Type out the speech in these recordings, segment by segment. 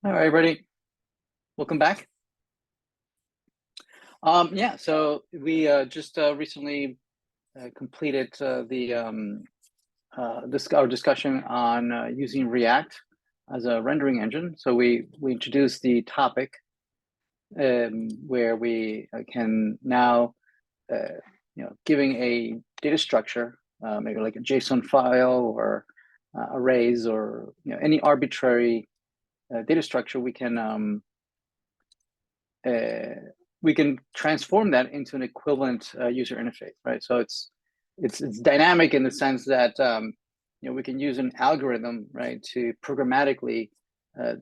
All right, everybody. Welcome back. Yeah, so we just recently completed our discussion on using React as a rendering engine. So we introduced the topic where we can now, giving a data structure, maybe like a JSON file or arrays or any arbitrary data structure, we can transform that into an equivalent user interface, right? So it's dynamic in the sense that we can use an algorithm, right, to programmatically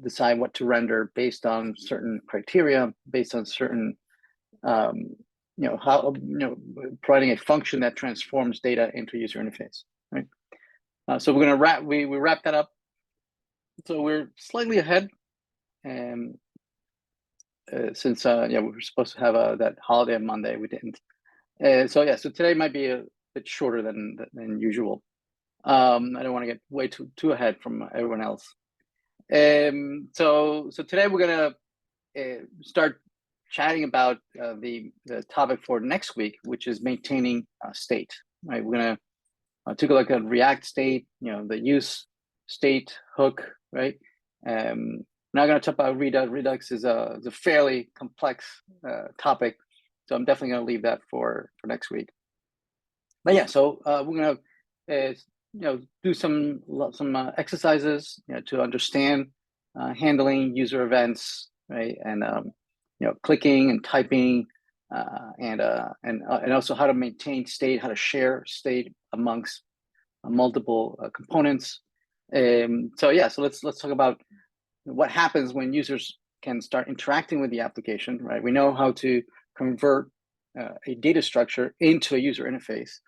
decide what to render based on certain criteria, based on certain providing a function that transforms data into a user interface, right? So we're gonna we wrap that up. So we're slightly ahead, and since we were supposed to have that holiday on Monday, we didn't. So today might be a bit shorter than usual. I don't want to get way too ahead from everyone else. So today we're gonna start chatting about the topic for next week, which is maintaining state. Right, we're gonna take a look at React state, the use state hook, right? We're not going to talk about Redux. Redux is a fairly complex topic, so I'm definitely going to leave that for next week. But yeah, so we're going to do some exercises to understand handling user events, right? And clicking and typing, and also how to maintain state, how to share state amongst multiple components. So let's talk about what happens when users can start interacting with the application, right? We know how to convert a data structure into a user interface.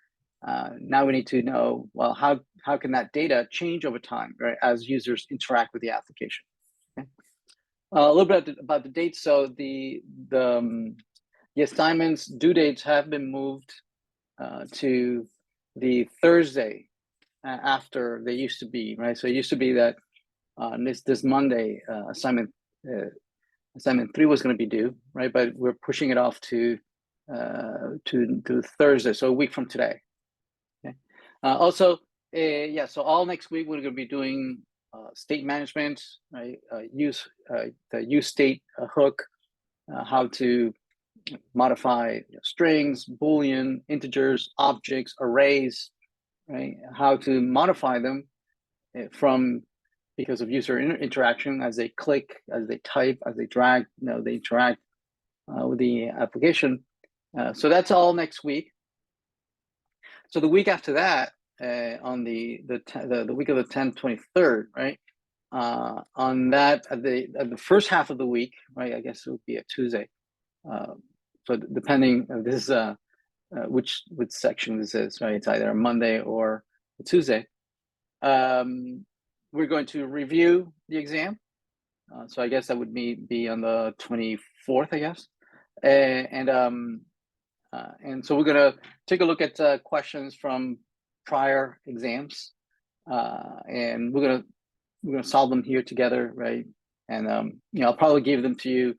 Now we need to know, well, how can that data change over time, right, as users interact with the application? Okay? A little bit about the dates. So the assignments due dates have been moved to the Thursday after they used to be, right? So it used to be that this Monday assignment 3 was going to be due, right? But we're pushing it off to Thursday, so a week from today. Okay. Also, so all next week we're going to be doing state management, right? Use the useState hook, how to modify strings, Boolean, integers, objects, arrays, right? How to modify them because of user interaction as they click, as they type, as they drag, they interact with the application. So that's all next week. So the week after that, on the week of the 10th, 23rd, right? On that, at the first half of the week, right? I guess it would be a Tuesday. So depending, this is which section this is, right? It's either a Monday or a Tuesday. We're going to review the exam. So I guess that would be on the 24th, I guess. And so we're going to take a look at questions from prior exams, and we're gonna solve them here together, right? And I'll probably give them to you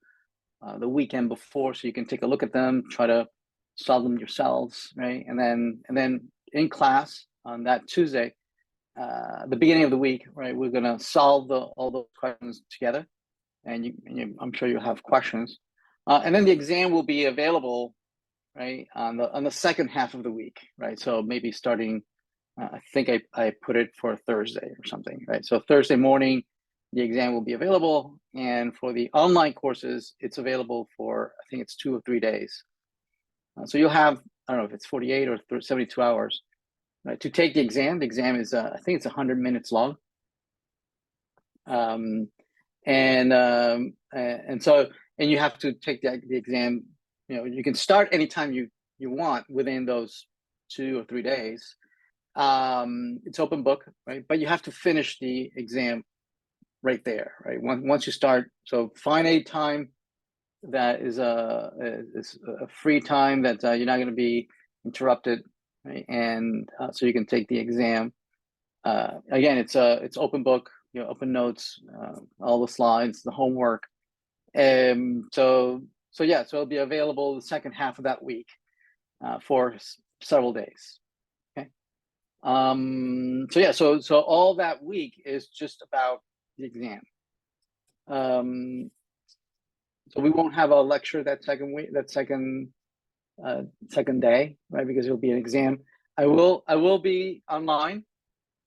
the weekend before, so you can take a look at them, try to solve them yourselves, right? And then in class on that Tuesday, the beginning of the week, right, we're gonna solve all those questions together, and I'm sure you'll have questions, and then the exam will be available, right, on the second half of the week, right? So maybe starting, I think I put it for Thursday or something, right? So Thursday morning, the exam will be available, and for the online courses, it's available for, I think it's 2 or 3 days. So you'll have, I don't know if it's 48 or 72 hours. Right, to take the exam. The exam is, I think it's 100 minutes long. And you have to take the exam. You can start anytime you want within those 2 or 3 days. It's open book, right? But you have to finish the exam right there, right? Once you start, so find a time that is a free time that you're not going to be interrupted. Right? And so you can take the exam. Again, it's open book, open notes, all the slides, the homework. So it'll be available the second half of that week for several days. Okay. So all that week is just about the exam. So we won't have a lecture that second week, second day, right? Because it'll be an exam. I will be online,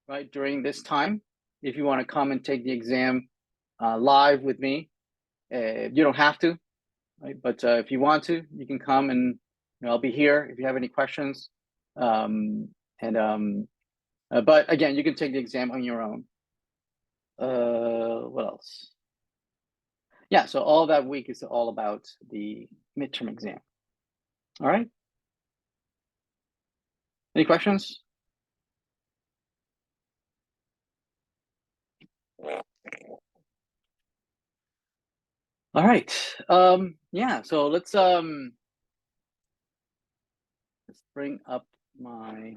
right, during this time. If you want to come and take the exam live with me, you don't have to, right? But if you want to, you can come, and I'll be here if you have any questions. But again, you can take the exam on your own. What else? Yeah, so all that week is all about the midterm exam. All right. Any questions? All right. Yeah, so let's bring up my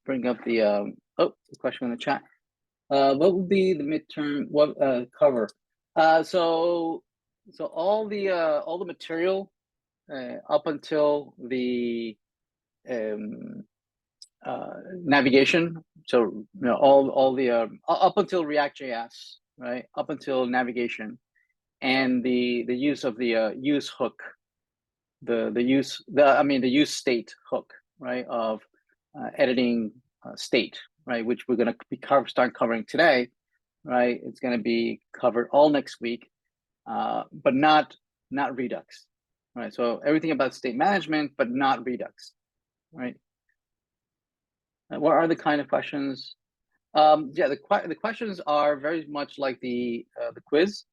the question in the chat. What would be the midterm cover? So all the material up until the navigation. So all the up until React.js, right? Up until navigation, and the use of the use hook, the useState hook, right? Of editing state, right? Which we're going to start covering today, right? It's going to be covered all next week, but not Redux, right? So everything about state management, but not Redux, right? What are the kind of questions? Yeah, the questions are very much like the quizzes,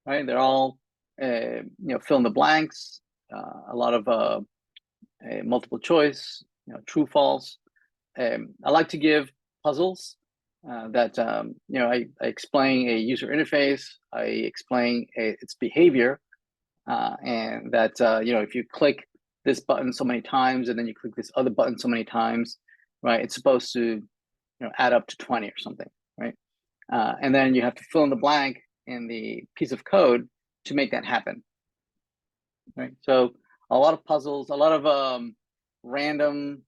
right? They're all fill in the blanks, a lot of multiple choice, true, false. I like to give puzzles that I explain a user interface, I explain its behavior, and that if you click this button so many times and then you click this other button so many times, right? It's supposed to add up to 20 or something, right? And then you have to fill in the blank in the piece of code to make that happen, right? So a lot of puzzles, a lot of random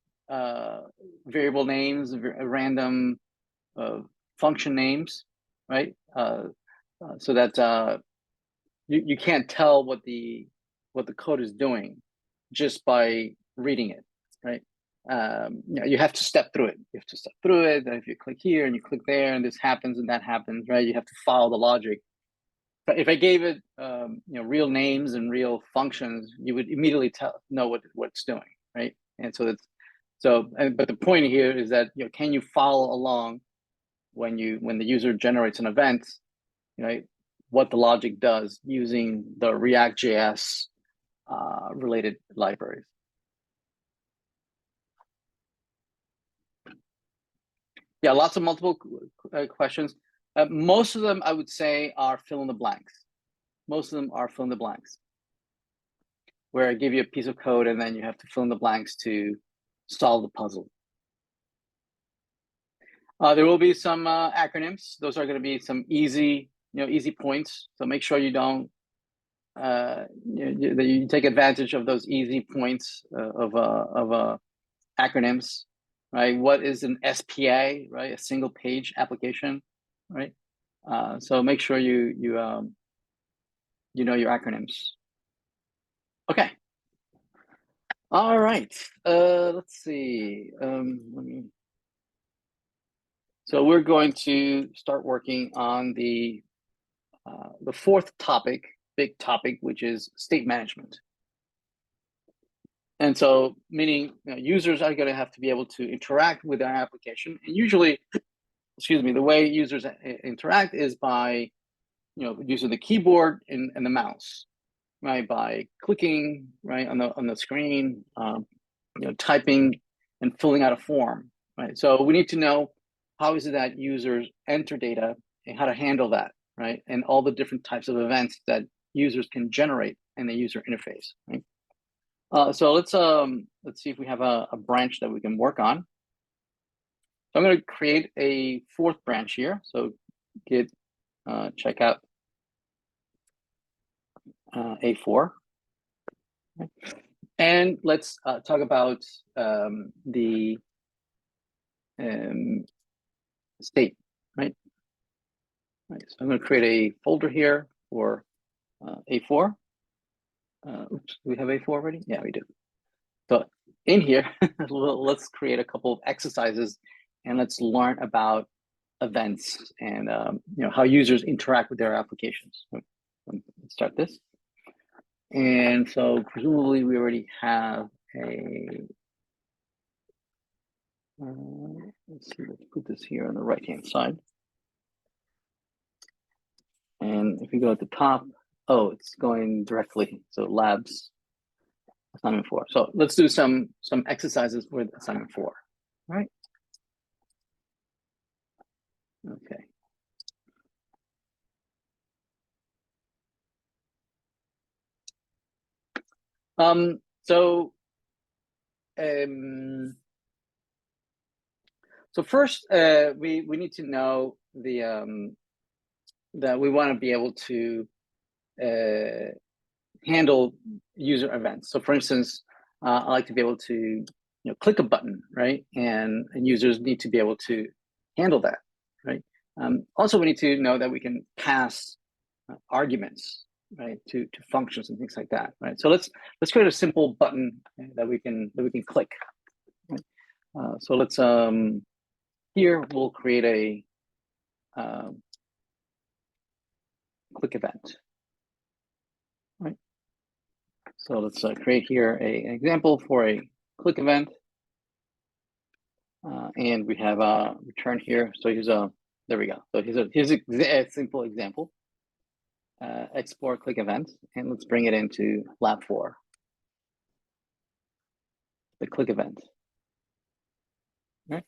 variable names, random function names, right? So that you can't tell what the code is doing just by reading it, right? You have to step through it. You have to step through it. And if you click here and you click there, and this happens and that happens, right? You have to follow the logic. But if I gave it, real names and real functions, you would immediately know what it's doing, right? And so but the point here is that can you follow along when the user generates an event, right? What the logic does using the React.js related libraries. Yeah, lots of multiple questions. Most of them, I would say, are fill in the blanks. Most of them are fill in the blanks, where I give you a piece of code and then you have to fill in the blanks to solve the puzzle. There will be some acronyms. Those are going to be some easy points. So make sure you don't you take advantage of those easy points of acronyms, right? What is an SPA, right? A single page application, right? So make sure you know your acronyms. Okay. All right. Let's see. So we're going to start working on the fourth topic, big topic, which is state management. And so, meaning users are going to have to be able to interact with our application. And usually, the way users interact is by, using the keyboard and the mouse, right? By clicking right on the screen, typing and filling out a form, right? So we need to know how is it that users enter data and how to handle that, right? And all the different types of events that users can generate in the user interface, right? So let's see if we have a branch that we can work on. So I'm going to create a fourth branch here. So git checkout A4. Okay. And let's talk about the state, right? Right. So I'm going to create a folder here for A4. Oops, do we have A4 already? Yeah, we do. So in here, let's create a couple of exercises and let's learn about events and how users interact with their applications. So, let's start this. And so presumably we already have a, let's see, let's put this here on the right-hand side. And if you go at the top, oh, it's going directly. So labs, assignment 4. So let's do some exercises with assignment 4, right? Okay. So first, we need to know the that we want to be able to handle user events. So for instance, I like to be able to click a button, right? And users need to be able to handle that, right? Also, we need to know that we can pass arguments, right, to functions and things like that, right? So let's create a simple button that we can click. Right? So let's here we'll create a click event, right? So let's create here an example for a click event, and we have a return here. So here's a there we go. So here's a simple example. Export click event, and let's bring it into lab 4. The click event, right?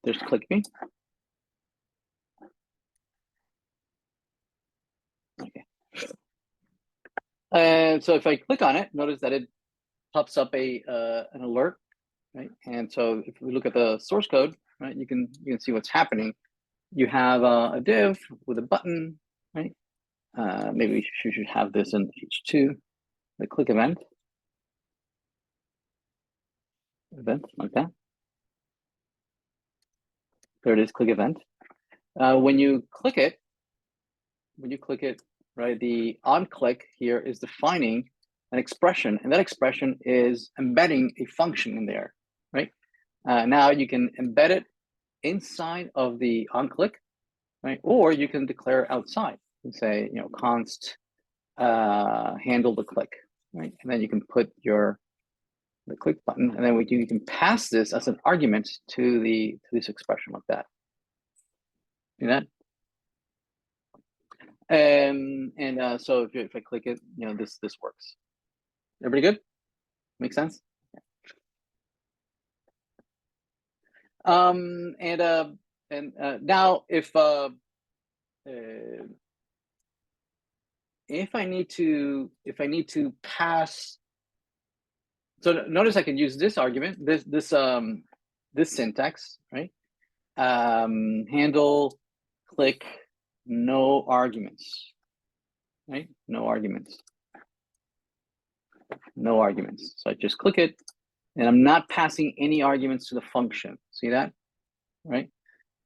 There's click me. Okay. And so if I click on it, notice that it pops up an alert, right? And so if we look at the source code, right, you can see what's happening. You have a div with a button, right? Maybe you should have this in H2, the click event like that. There it is, click event. When you click it, right, the on click here is defining an expression, and that expression is embedding a function in there, right? Now you can embed it inside of the on click, right? Or you can declare outside and say, const handle the click, right? And then you can put the click button, and then you can pass this as an argument to this expression like that. See that? And so if I click it, this works. Everybody good? Make sense? And now if I need to pass, so notice I can use this argument, this syntax, right? Handle click no arguments, right? No arguments. So I just click it, and I'm not passing any arguments to the function. See that, right?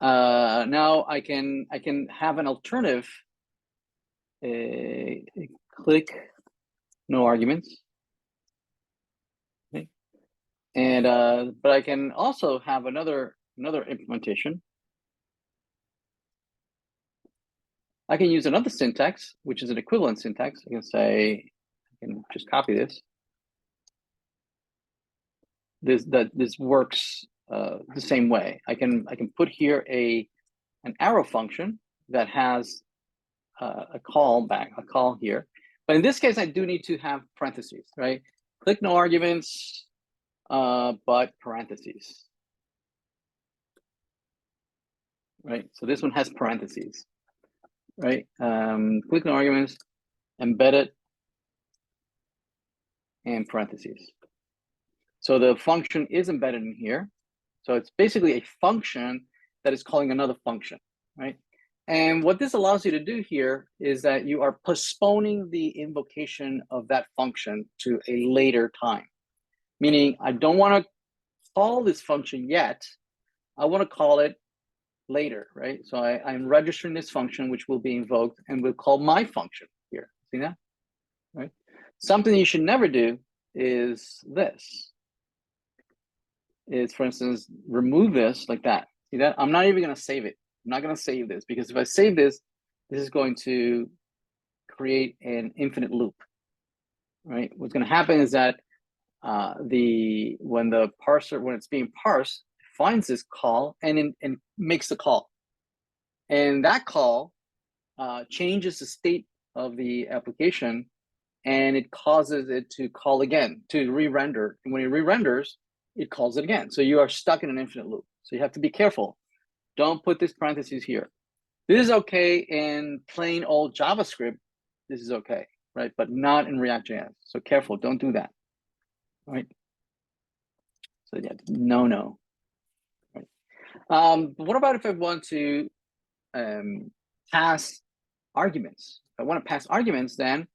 Now I can have an alternative. Click no arguments. Okay. And but I can also have another implementation. I can use another syntax, which is an equivalent syntax. I can say, I can just copy this. This works the same way. I can put here an arrow function that has a call here, but in this case I do need to have parentheses, right? Click no arguments, but parentheses, right? So this one has parentheses, right? Click no arguments, embed it, and parentheses. So the function is embedded in here. So it's basically a function that is calling another function, right? And what this allows you to do here is that you are postponing the invocation of that function to a later time. Meaning, I don't want to call this function yet. I want to call it later, right? So I'm registering this function, which will be invoked, and we'll call my function here. See that? Right? Something you should never do is this. Is, for instance, remove this like that. See that? I'm not even going to save it. I'm not going to save this, because if I save this, this is going to create an infinite loop, right? What's going to happen is that when the parser, when it's being parsed, finds this call and makes the call, and that call changes the state of the application, and it causes it to call again, to re-render. And when it re-renders, it calls it again. So you are stuck in an infinite loop. So you have to be careful. Don't put this parentheses here. This is okay in plain old JavaScript. This is okay, right? But not in React.js. So careful, don't do that, right? So yeah, no. Right. But what about if I want to pass arguments? If I want to pass arguments, then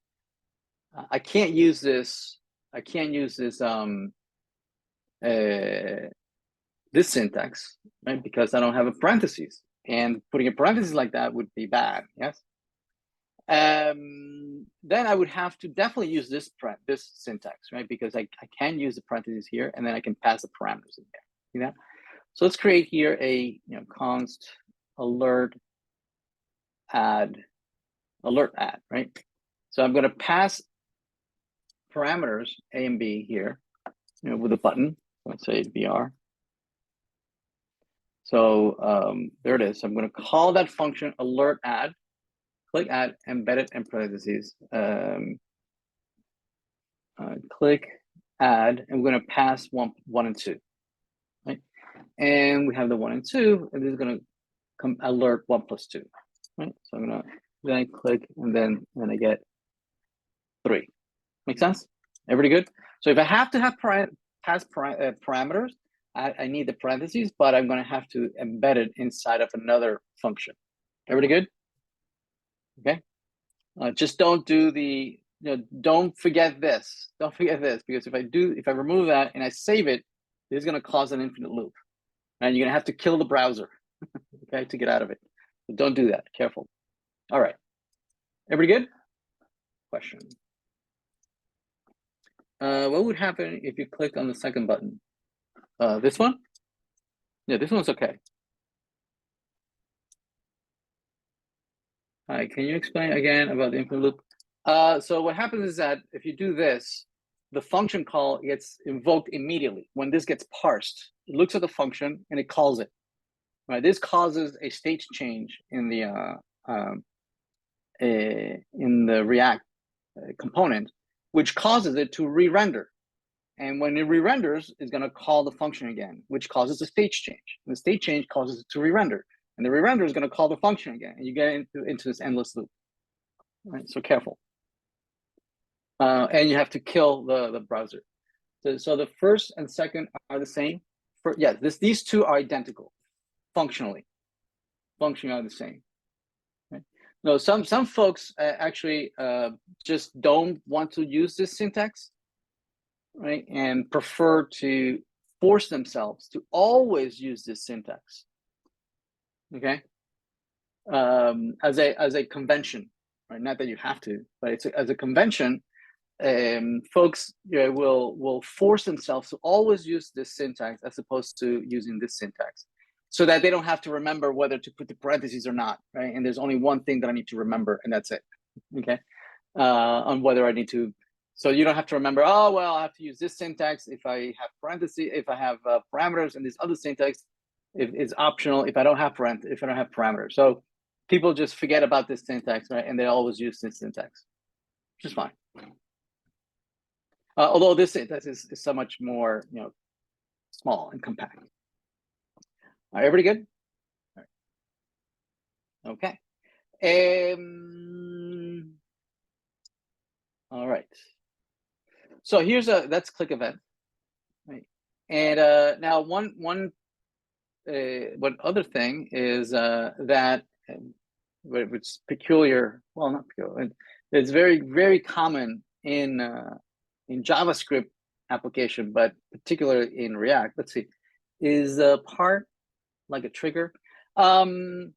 I can't use this. I can't use this this syntax, right? Because I don't have a parentheses, and putting a parenthesis like that would be bad. Yes. Then I would have to definitely use this syntax, right? Because I can use the parentheses here, and then I can pass the parameters in there. See that? So let's create here a const alert add, right? So I'm going to pass parameters A and B here, with a button. Let's say BR. So there it is. So I'm going to call that function alert add, click add, embedded in parentheses, click add, and we're going to pass one and two, right? And we have the 1 and 2, and this is going to come alert 1 plus 2, right? So I'm going to then click, and then I get 3. Make sense? Everybody good? So if I have to have pass parameters, I need the parentheses, but I'm going to have to embed it inside of another function. Everybody good? Okay. Just don't do the, don't forget this. Don't forget this, because if I remove that and I save it, this is going to cause an infinite loop, and you're going to have to kill the browser, okay, to get out of it. So don't do that. Careful. All right. Everybody good? Question. What would happen if you click on the second button? This one? Yeah, this one's okay. All right, can you explain again about the infinite loop? So what happens is that if you do this, the function call gets invoked immediately. When this gets parsed, it looks at the function and it calls it. Right? This causes a state change in the React component, which causes it to re-render. And when it re-renders, it's going to call the function again, which causes a state change. And the state change causes it to re-render. And the re-render is going to call the function again. And you get into this endless loop. Right? So careful. And you have to kill the browser. So the first and second are the same. These two are identical functionally. Functionally are the same. Right? No, some folks actually just don't want to use this syntax, right? And prefer to force themselves to always use this syntax. Okay, as a convention, right? Not that you have to, but it's as a convention. Folks will force themselves to always use this syntax as opposed to using this syntax, so that they don't have to remember whether to put the parentheses or not, right? And there's only one thing that I need to remember, and that's it. Okay, on whether I need to. So you don't have to remember, oh, well, I have to use this syntax if I have parentheses, if I have parameters, and this other syntax is optional if I don't have parameters. So people just forget about this syntax, right? And they always use this syntax, which is fine. Although this syntax is so much more, small and compact. All right, everybody good? All right. Okay. All right. So that's click event, right? And now one other thing is that which peculiar, well, not peculiar, it's very common in JavaScript application, but particularly in React. Let's see, is part like a trigger? No,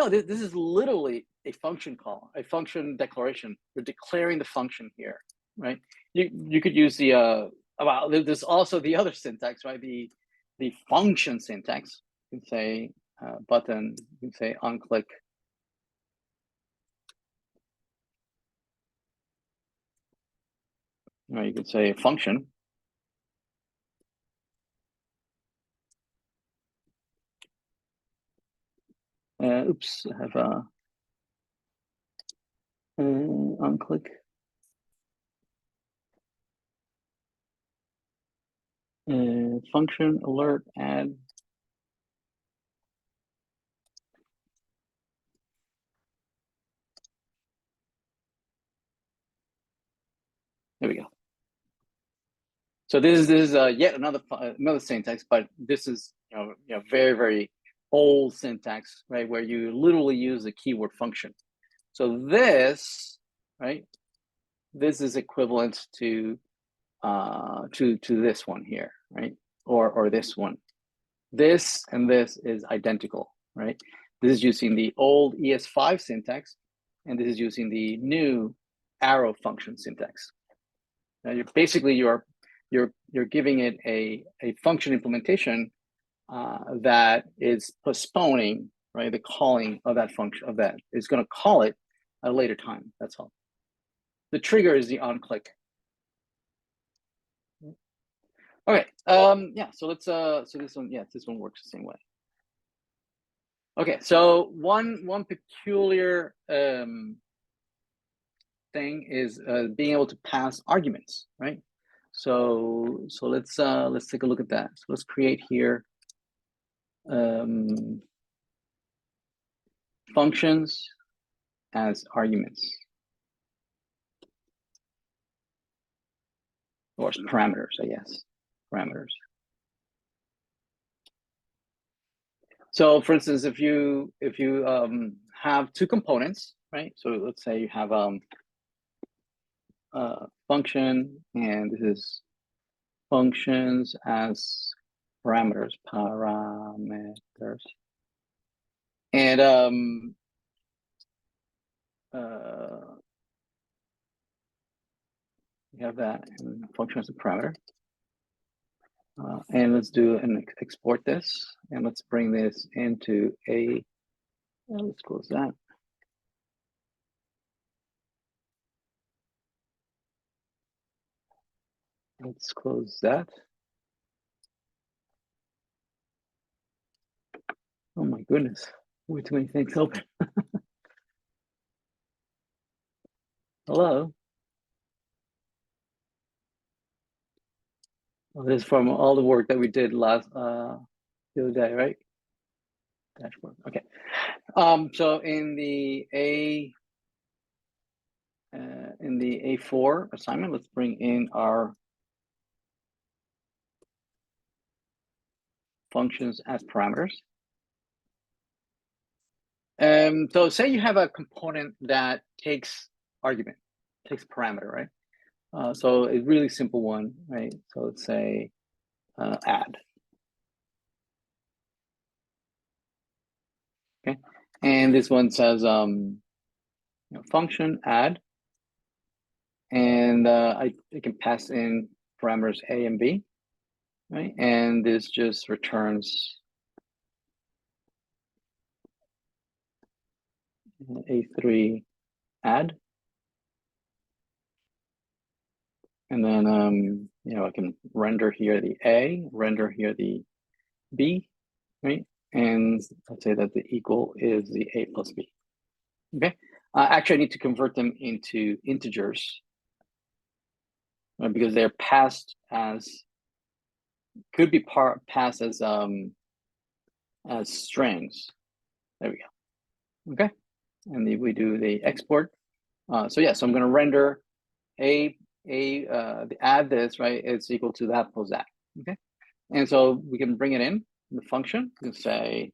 this is literally a function call, a function declaration. We're declaring the function here, right? You could use the well, there's also the other syntax, right? The function syntax. You can say button. You can say onClick. Or you could say function. Oops, I have a onClick. Function alert add. There we go. So this is yet another syntax, but this is very old syntax, right? Where you literally use the keyword function. So this, right? This is equivalent to this one here, right? Or this one. This and this is identical, right? This is using the old ES5 syntax, and this is using the new arrow function syntax. Now you're giving it a function implementation that is postponing, right, the calling of that function of that. It's going to call it at a later time. That's all. The trigger is the onClick. Okay. Yeah. So let's. So this one. Yeah. This one works the same way. Okay. So one peculiar thing is being able to pass arguments, right? So let's take a look at that. So let's create here functions as arguments or parameters, I guess, parameters. So for instance, if you have two components, right? So let's say you have function, and this is functions as parameters, and we have that and function as a parameter. And let's do and export this, and let's bring this into a. Let's close that. Let's close that. Oh my goodness, way too many things open. Hello. Well, this is from all the work that we did the other day, right? Dashboard. Okay. So in the A4 assignment, let's bring in our functions as parameters. So say you have a component that takes argument, takes parameter, right? So a really simple one, right? So let's say add. Okay, and this one says function add, and I can pass in parameters A and B, right? And this just returns A3 add. And then, I can render here the A, render here the B, right? And let's say that the equal is the A plus B. Okay. Actually, I need to convert them into integers because they're passed as, could be passed as strings. There we go. Okay. And we do the export. So yeah, so I'm going to render A add this, right, it's equal to that plus that. Okay, and so we can bring it in the function and say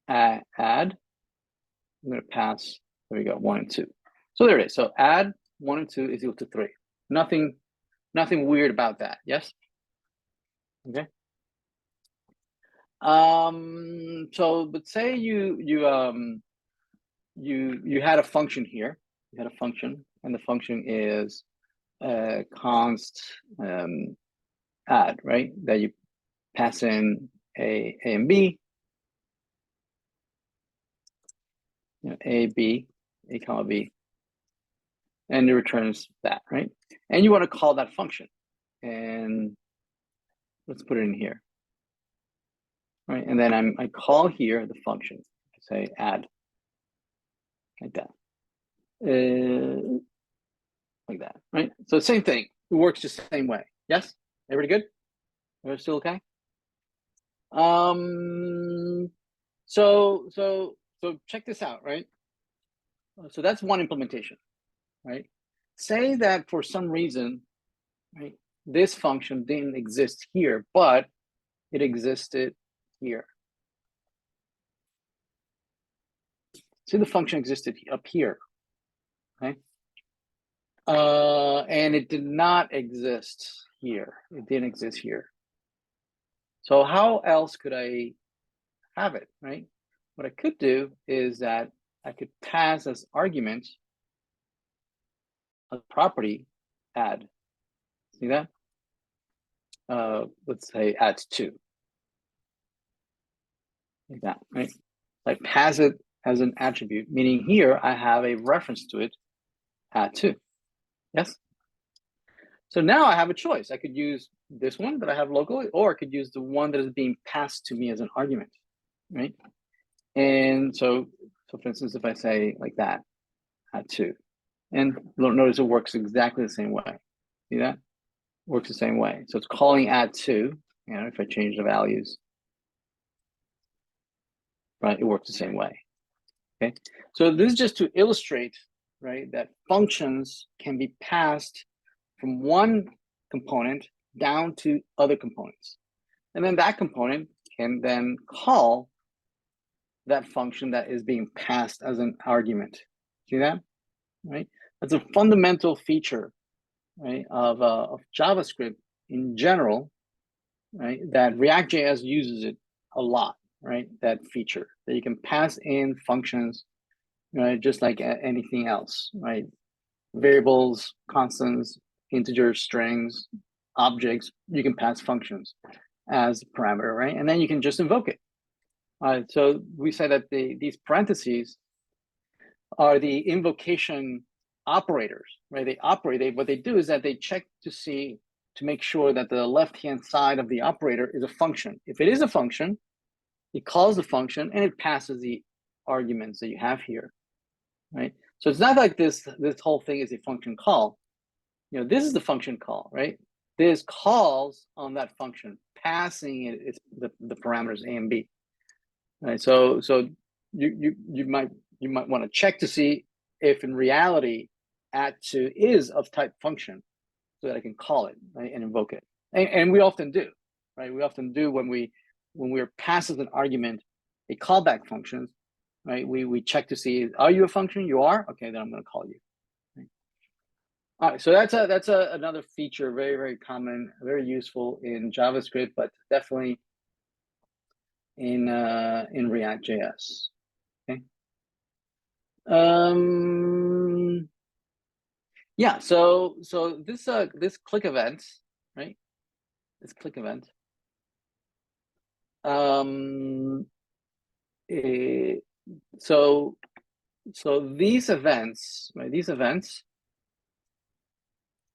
add. I'm going to pass. There we go, 1 and 2. So there it is. So add 1 and 2 is equal to 3. Nothing weird about that. Yes. Okay. So but say you had a function here. You had a function, and the function is const add, right? That you pass in a and b, a, b, a comma b, and it returns that, right? And you want to call that function, and let's put it in here, right? And then I call here the function, say add, like that, like that, right? So same thing, it works the same way. Yes, everybody good? We're still okay? So check this out, right? So that's one implementation, right? Say that for some reason, right, this function didn't exist here, but it existed here. See, the function existed up here, okay? And it did not exist here. It didn't exist here. So how else could I have it, right? What I could do is that I could pass as argument a property add. See that? Let's say add 2. Like that, right? I pass it as an attribute, meaning here I have a reference to it, add 2. Yes? So now I have a choice. I could use this one that I have locally, or I could use the one that is being passed to me as an argument, right? And so for instance, if I say like that, add 2, and notice it works exactly the same way. See that? Works the same way. So it's calling add 2, if I change the values, right, it works the same way. Okay, so this is just to illustrate, right, that functions can be passed from one component down to other components. And then that component can then call that function that is being passed as an argument. See that? Right? That's a fundamental feature, right, of JavaScript in general, right, that React.js uses it a lot, right? That feature that you can pass in functions, right, just like anything else, right? Variables, constants, integers, strings, objects, you can pass functions as a parameter, right? And then you can just invoke it. So we say that these parentheses are the invocation operators, right? What they do is that they check to make sure that the left-hand side of the operator is a function. If it is a function, it calls the function and it passes the arguments that you have here, right? So it's not like this whole thing is a function call. This is the function call, right? This calls on that function, passing it the parameters A and B. Right. So you might want to check to see if in reality add2 is of type function, so that I can call it, right, and invoke it. And we often do, right? We often do when we're passing an argument, a callback functions, right? We check to see, are you a function? You are? Okay, then I'm going to call you. Right. All right, so that's another feature, very, very common, very useful in JavaScript, but definitely in React.js. Okay. Yeah. So this click event, right? This click event. So these events, right? These events,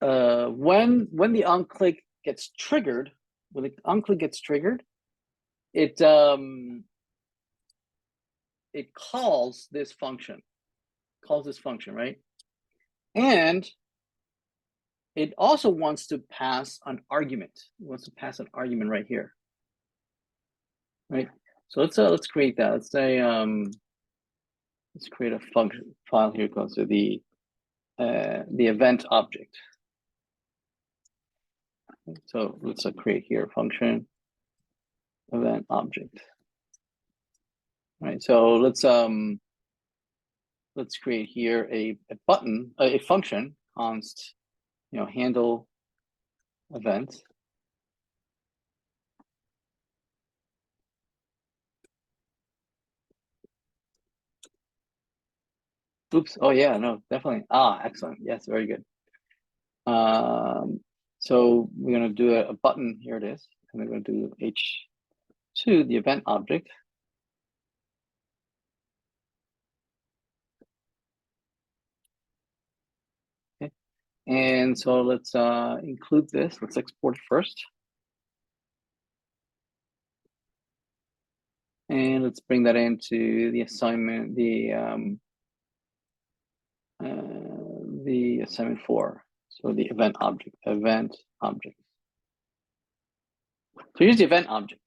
when the onClick gets triggered, it calls this function, right? And it also wants to pass an argument. It wants to pass an argument right here, right? So let's create that. Let's say let's create a function file here called to the event object. So let's create here function event object. All right, so let's create here a button, a function const, handle event. Oops. Oh yeah, no, definitely. Ah, excellent. Yes, very good. So we're gonna do a button. Here it is, and we're gonna do h2 the event object. Okay, and so let's include this. Let's export it first, and let's bring that into the assignment. The assignment 4. So the event object. So here's the event object,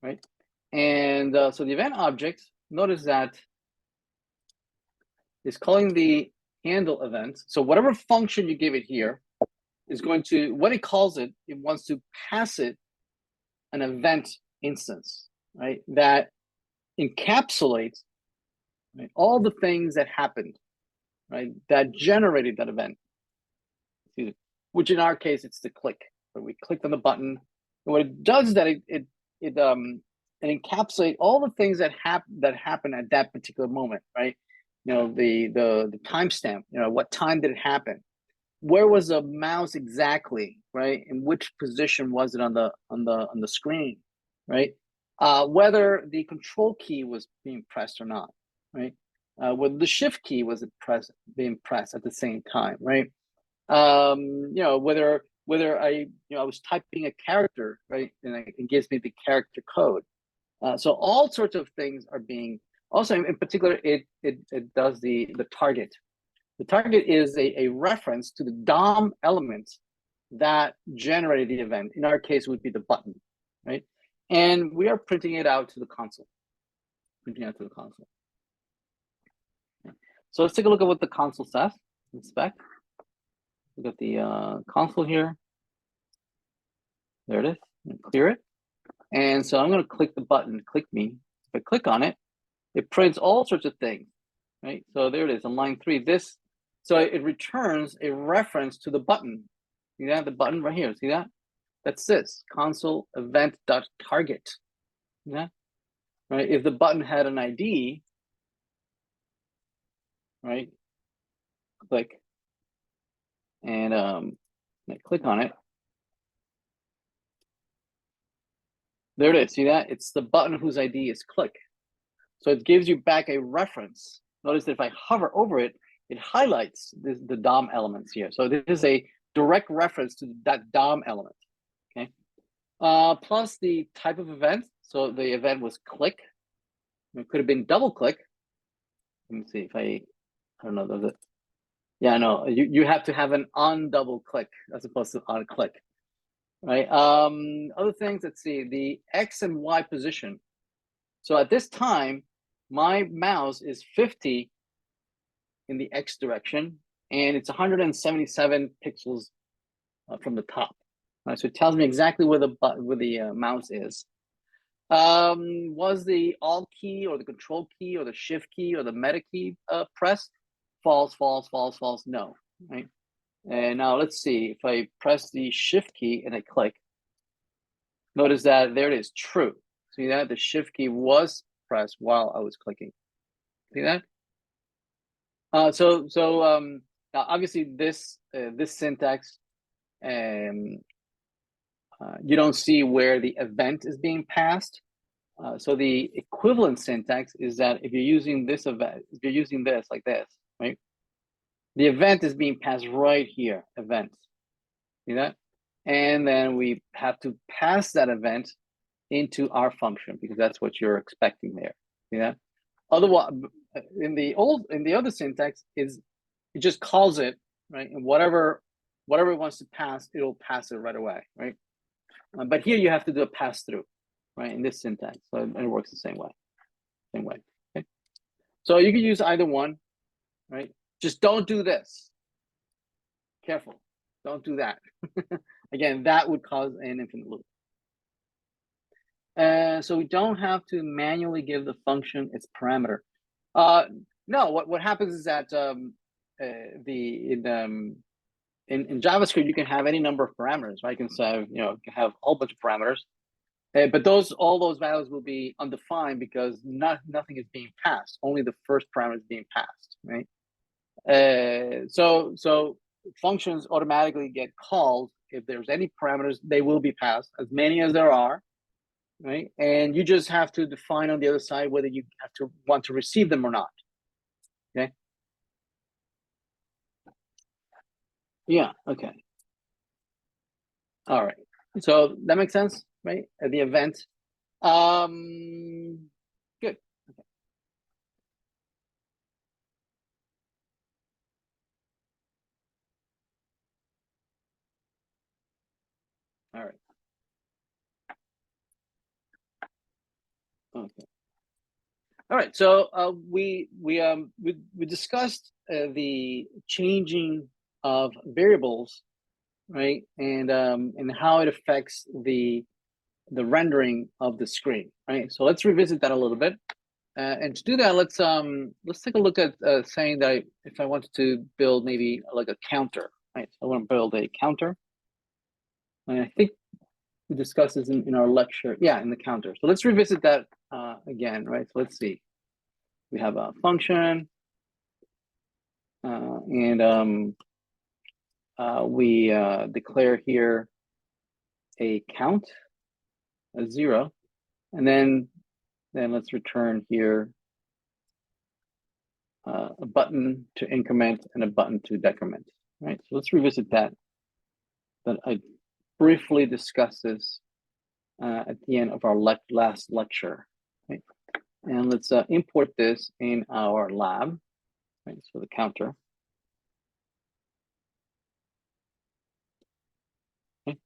right? And so the event object, notice that is calling the handle event. So whatever function you give it here is going to, when it calls it, it wants to pass it an event instance, right? That encapsulates, right, all the things that happened, right? That generated that event, which in our case, it's the click. So we clicked on the button. And what it does is that it encapsulates all the things that happen at that particular moment, right? The timestamp. What time did it happen? Where was the mouse exactly, right? In which position was it on the screen, right? Whether the control key was being pressed or not, right? Whether the shift key was being pressed at the same time, right? Whether I was typing a character, right, and it gives me the character code. So all sorts of things are being. Also, in particular, it does the target. The target is a reference to the DOM element that generated the event. In our case, it would be the button, right? And we are printing it out to the console. So let's take a look at what the console says. Inspect. Look at the console here. There it is. Clear it. And so I'm going to click the button. Click me. If I click on it, it prints all sorts of things, right? So there it is on line 3. So it returns a reference to the button. See that? The button right here. See that? That's this console event.target. Yeah. Right. If the button had an ID, right? Click and click on it. There it is. See that? It's the button whose ID is click. So it gives you back a reference. Notice that if I hover over it, it highlights the DOM elements here. So this is a direct reference to that DOM element. Okay. Plus the type of event. So the event was click. It could have been double click. Let me see if I don't know. Does it? Yeah, no. You have to have an on double click as opposed to on click. Right. Other things. Let's see the X and Y position. So at this time, my mouse is 50 in the X direction, and it's 177 pixels from the top. Right, so it tells me exactly where the mouse is. Was the Alt key or the Control key or the Shift key or the Meta key pressed? False, false, false, false. No. Right. And now let's see if I press the Shift key and I click. Notice that there it is, true. See that the Shift key was pressed while I was clicking. See that? So now obviously this syntax, you don't see where the event is being passed. So the equivalent syntax is that if you're using this event, if you're using this like this, right? The event is being passed right here, event. See that? And then we have to pass that event into our function because that's what you're expecting there. See that? Otherwise, in the other syntax is it just calls it, right? And whatever it wants to pass, it'll pass it right away, right? But here you have to do a pass through, right? In this syntax, so it works the same way. Okay. So you can use either one, right? Just don't do this. Careful, don't do that. again, that would cause an infinite loop. So we don't have to manually give the function its parameter. No, what happens is that in JavaScript, you can have any number of parameters, right? You can say, you can have a whole bunch of parameters, but all those values will be undefined because nothing is being passed. Only the first parameter is being passed, right? So functions automatically get called if there's any parameters. They will be passed, as many as there are, right? And you just have to define on the other side whether you want to receive them or not. Okay. Yeah. Okay. All right. So that makes sense, right? At the event. Good. Okay. All right. Okay. All right. So we discussed the changing of variables, right? And how it affects the rendering of the screen, right? So let's revisit that a little bit. And to do that, let's take a look at saying that if I wanted to build maybe like a counter, right? So I want to build a counter, and I think we discussed this in our lecture. Yeah, in the counter. So let's revisit that again, right? So let's see. We have a function, and we declare here a count, a 0, and then let's return here a button to increment and a button to decrement, right? So let's revisit that. That I briefly discussed this at the end of our last lecture, right? And let's import this in our lab, right? So the counter. Okay.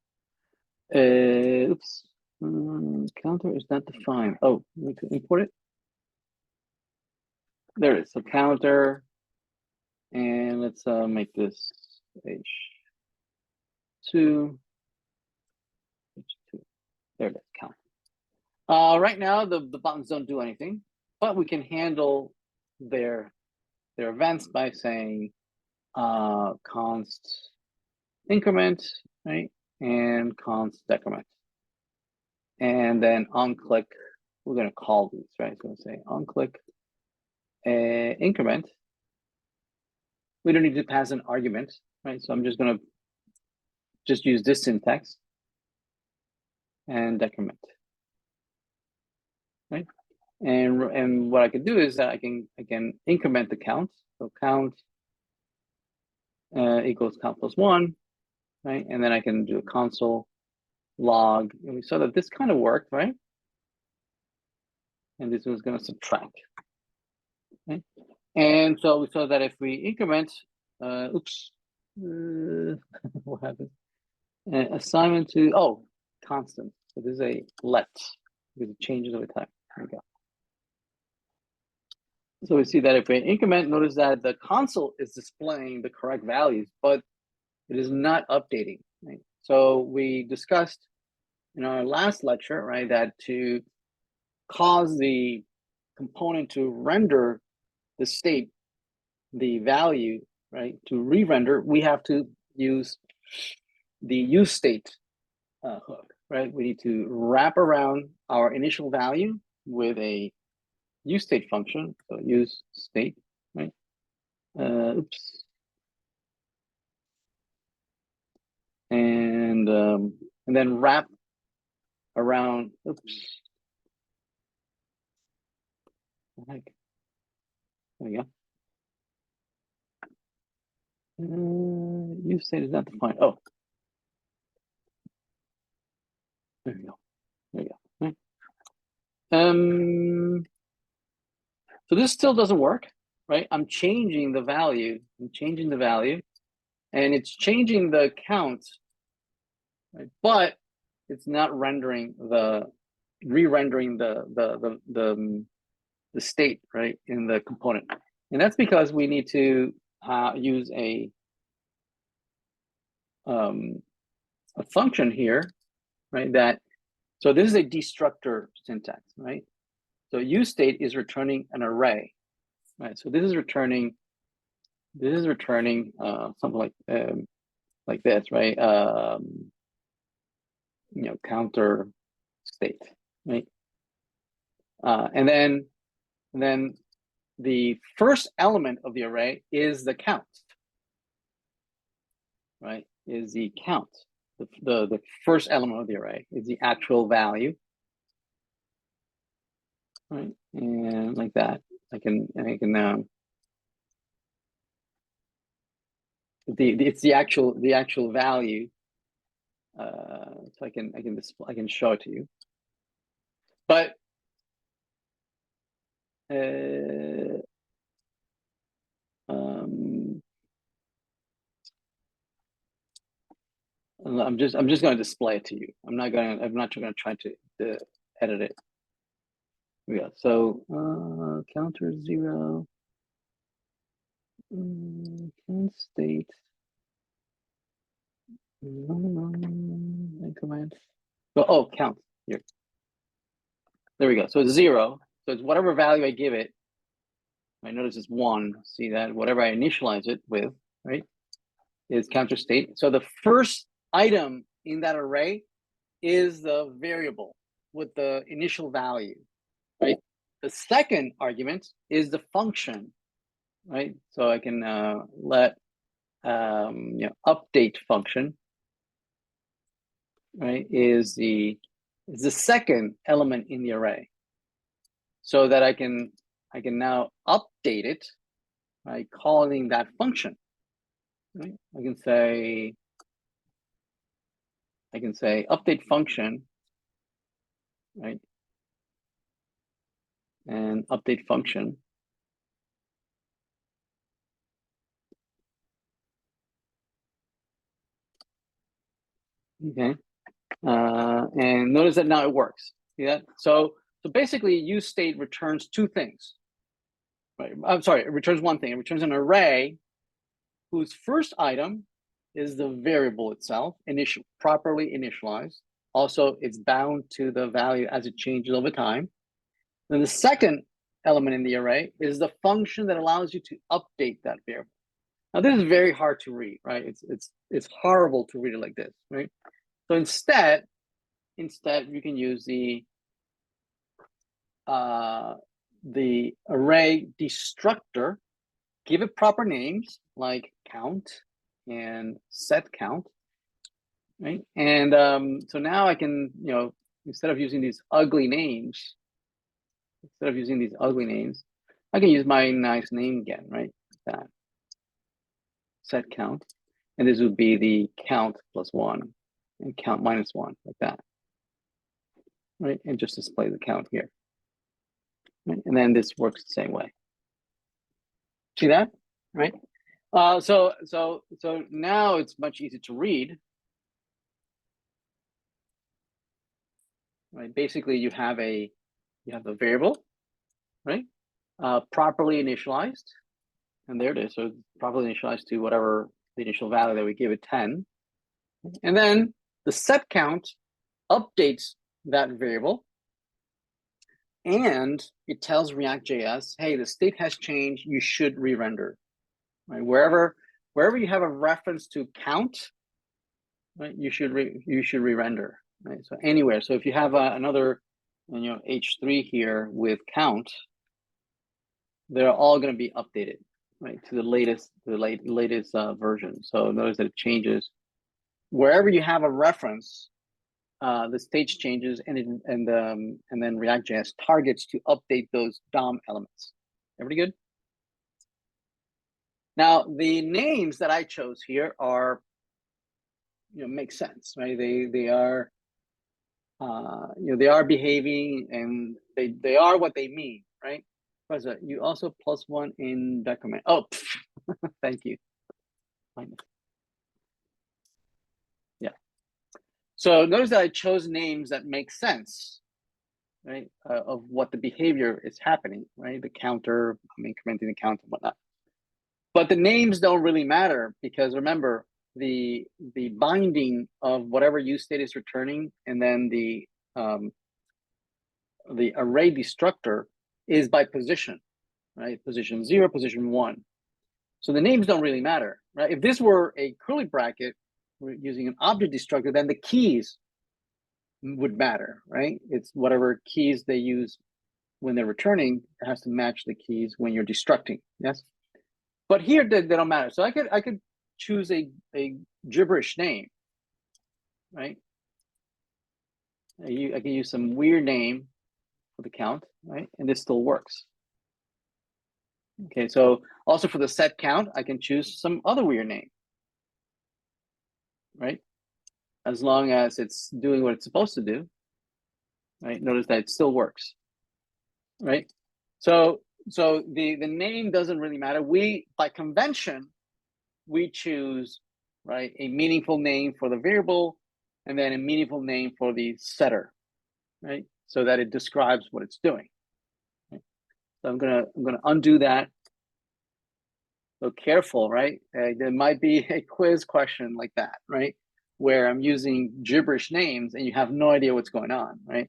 Oops, counter is not defined. Oh, we need to import it. There it is. So counter, and let's make this h2. There it is, count. Right now, the buttons don't do anything, but we can handle their events by saying const increment, right, and const decrement. And then on click, we're going to call these, right? It's going to say on click increment. We don't need to pass an argument, right? So I'm just going to use this syntax and decrement, right? And what I can do is that I can increment the count. So count equals count plus 1, right? And then I can do a console log, and we saw that this kind of worked, right? And this was going to subtract, right? And so we saw that if we increment, oops, what happened? Assignment to constant. So this is a let because it changes over time. There we go. So we see that if we increment, notice that the console is displaying the correct values, but it is not updating, right? So we discussed in our last lecture, right, that to cause the component to render the state, the value, right, to re-render, we have to use the useState hook, right? We need to wrap around our initial value with a useState function, so useState, right? Oops. And then wrap around, oops. There we go. useState is not defined. Oh, there we go. There we go. Right. So this still doesn't work, right? I'm changing the value. And it's changing the count, right? But it's not rendering re-rendering the state, right, in the component. And that's because we need to use a a function here, right? So this is a destructor syntax, right? So useState is returning an array, right? So this is returning something like this, right? Counter state, right? And then the first element of the array is the count, right? Is the count. The first element of the array is the actual value, right? And like that, I can it's the actual value. So I can show it to you, but I'm just going to display it to you. I'm not going to try to edit it. Here we go. So counter 0, count state, increment. Oh, count here. There we go. So it's 0. So it's whatever value I give it. I notice it's 1. See that? Whatever I initialize it with, right, is counter state. So the first item in that array is the variable with the initial value, right? The second argument is the function, right? So I can let update function, right, is the second element in the array, so that I can now update it by calling that function. Right? I can say update function, right? And update function. Okay. And notice that now it works. See that? So basically, useState returns two things. Right? I'm sorry, it returns one thing. It returns an array whose first item is the variable itself, properly initialized. Also, it's bound to the value as it changes over time. Then the second element in the array is the function that allows you to update that variable. Now, this is very hard to read, right? It's horrible to read it like this, right? So instead you can use the array destructor, give it proper names like count and set count, right? And so now I can, instead of using these ugly names, I can use my nice name again, right? That set count, and this would be the count plus 1 and count minus 1, like that, right? And just display the count here, right? And then this works the same way. See that, right? So now it's much easier to read, right? Basically, you have a variable, right? Properly initialized, and there it is. So properly initialized to whatever the initial value that we give it, 10, and then the set count updates that variable, and it tells React.js, hey, the state has changed. You should re-render, right? Wherever you have a reference to count, right, you should re-render, right? So anywhere. So if you have another, H3 here with count, they're all going to be updated, right, to the latest version. So notice that it changes wherever you have a reference. The state changes, and then React.js targets to update those DOM elements. Everybody good? Now the names that I chose here are, make sense, right? They are, they are behaving, and they are what they mean, right? You also +1 in decrement. Oh, thank you. Yeah. So notice that I chose names that make sense, right? Of what the behavior is happening, right? The counter, I'm incrementing the count and whatnot. But the names don't really matter, because remember, the binding of whatever useState is returning, and then the array destructor is by position, right? Position 0, position 1. So the names don't really matter, right? If this were a curly bracket, we're using an object destructor, then the keys would matter, right? It's whatever keys they use when they're returning, it has to match the keys when you're destructing, yes? But here they don't matter. So I could choose a gibberish name, right? I can use some weird name for the count, right? And this still works. Okay, so also for the set count, I can choose some other weird name, right? As long as it's doing what it's supposed to do, right? Notice that it still works, right? So the name doesn't really matter. We, by convention, we choose, right, a meaningful name for the variable and then a meaningful name for the setter, right? So that it describes what it's doing. Right? So I'm gonna undo that. So careful, right? There might be a quiz question like that, right? Where I'm using gibberish names and you have no idea what's going on, right?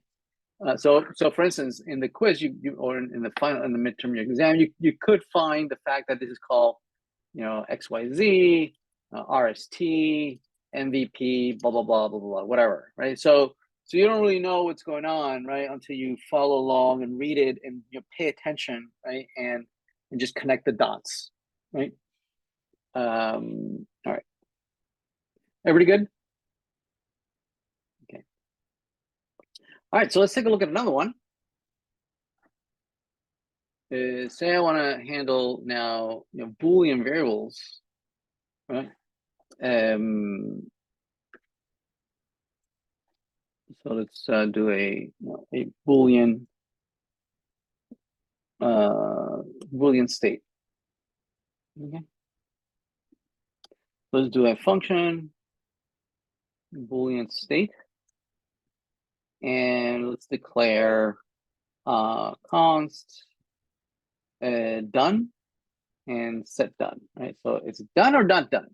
So for instance, in the quiz, or in the midterm exam, you could find the fact that this is called, you know, XYZ, RST, MVP, blah blah blah blah blah, whatever, right? So you don't really know what's going on, right, until you follow along and read it and pay attention, right, and just connect the dots, right? All right, everybody good? Okay. All right, so let's take a look at another one. Say I want to handle now, Boolean variables, right? So let's do a Boolean Boolean state. Okay. Let's do a function Boolean state, and let's declare const done and set done. Right. So it's done or not done,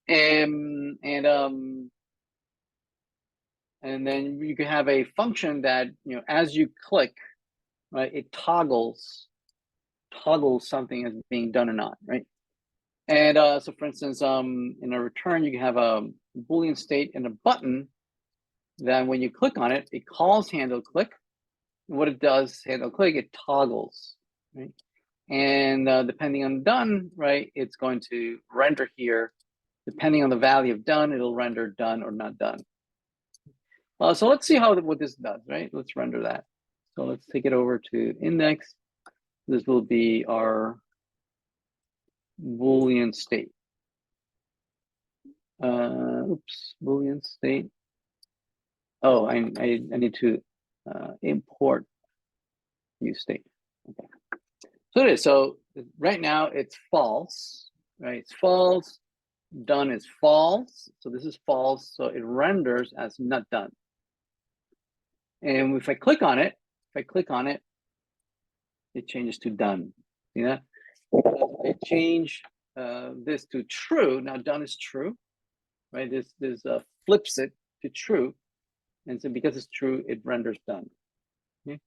and then you can have a function that, as you click, right, it toggles something as being done or not, right? And so for instance, in a return, you can have a Boolean state and a button. Then when you click on it, it calls handle click. What it does, handle click, it toggles, right? And depending on done, right, it's going to render here. Depending on the value of done, it'll render done or not done. So let's see what this does, right? Let's render that. So let's take it over to index. This will be our Boolean state. Boolean state. Oh, I need to import useState. Okay. So it is. So right now it's false, right? It's false. Done is false. So this is false. So it renders as not done. And if I click on it, it changes to done. See that? I change this to true. Now done is true, right? This flips it to true, and so because it's true, it renders done. Okay.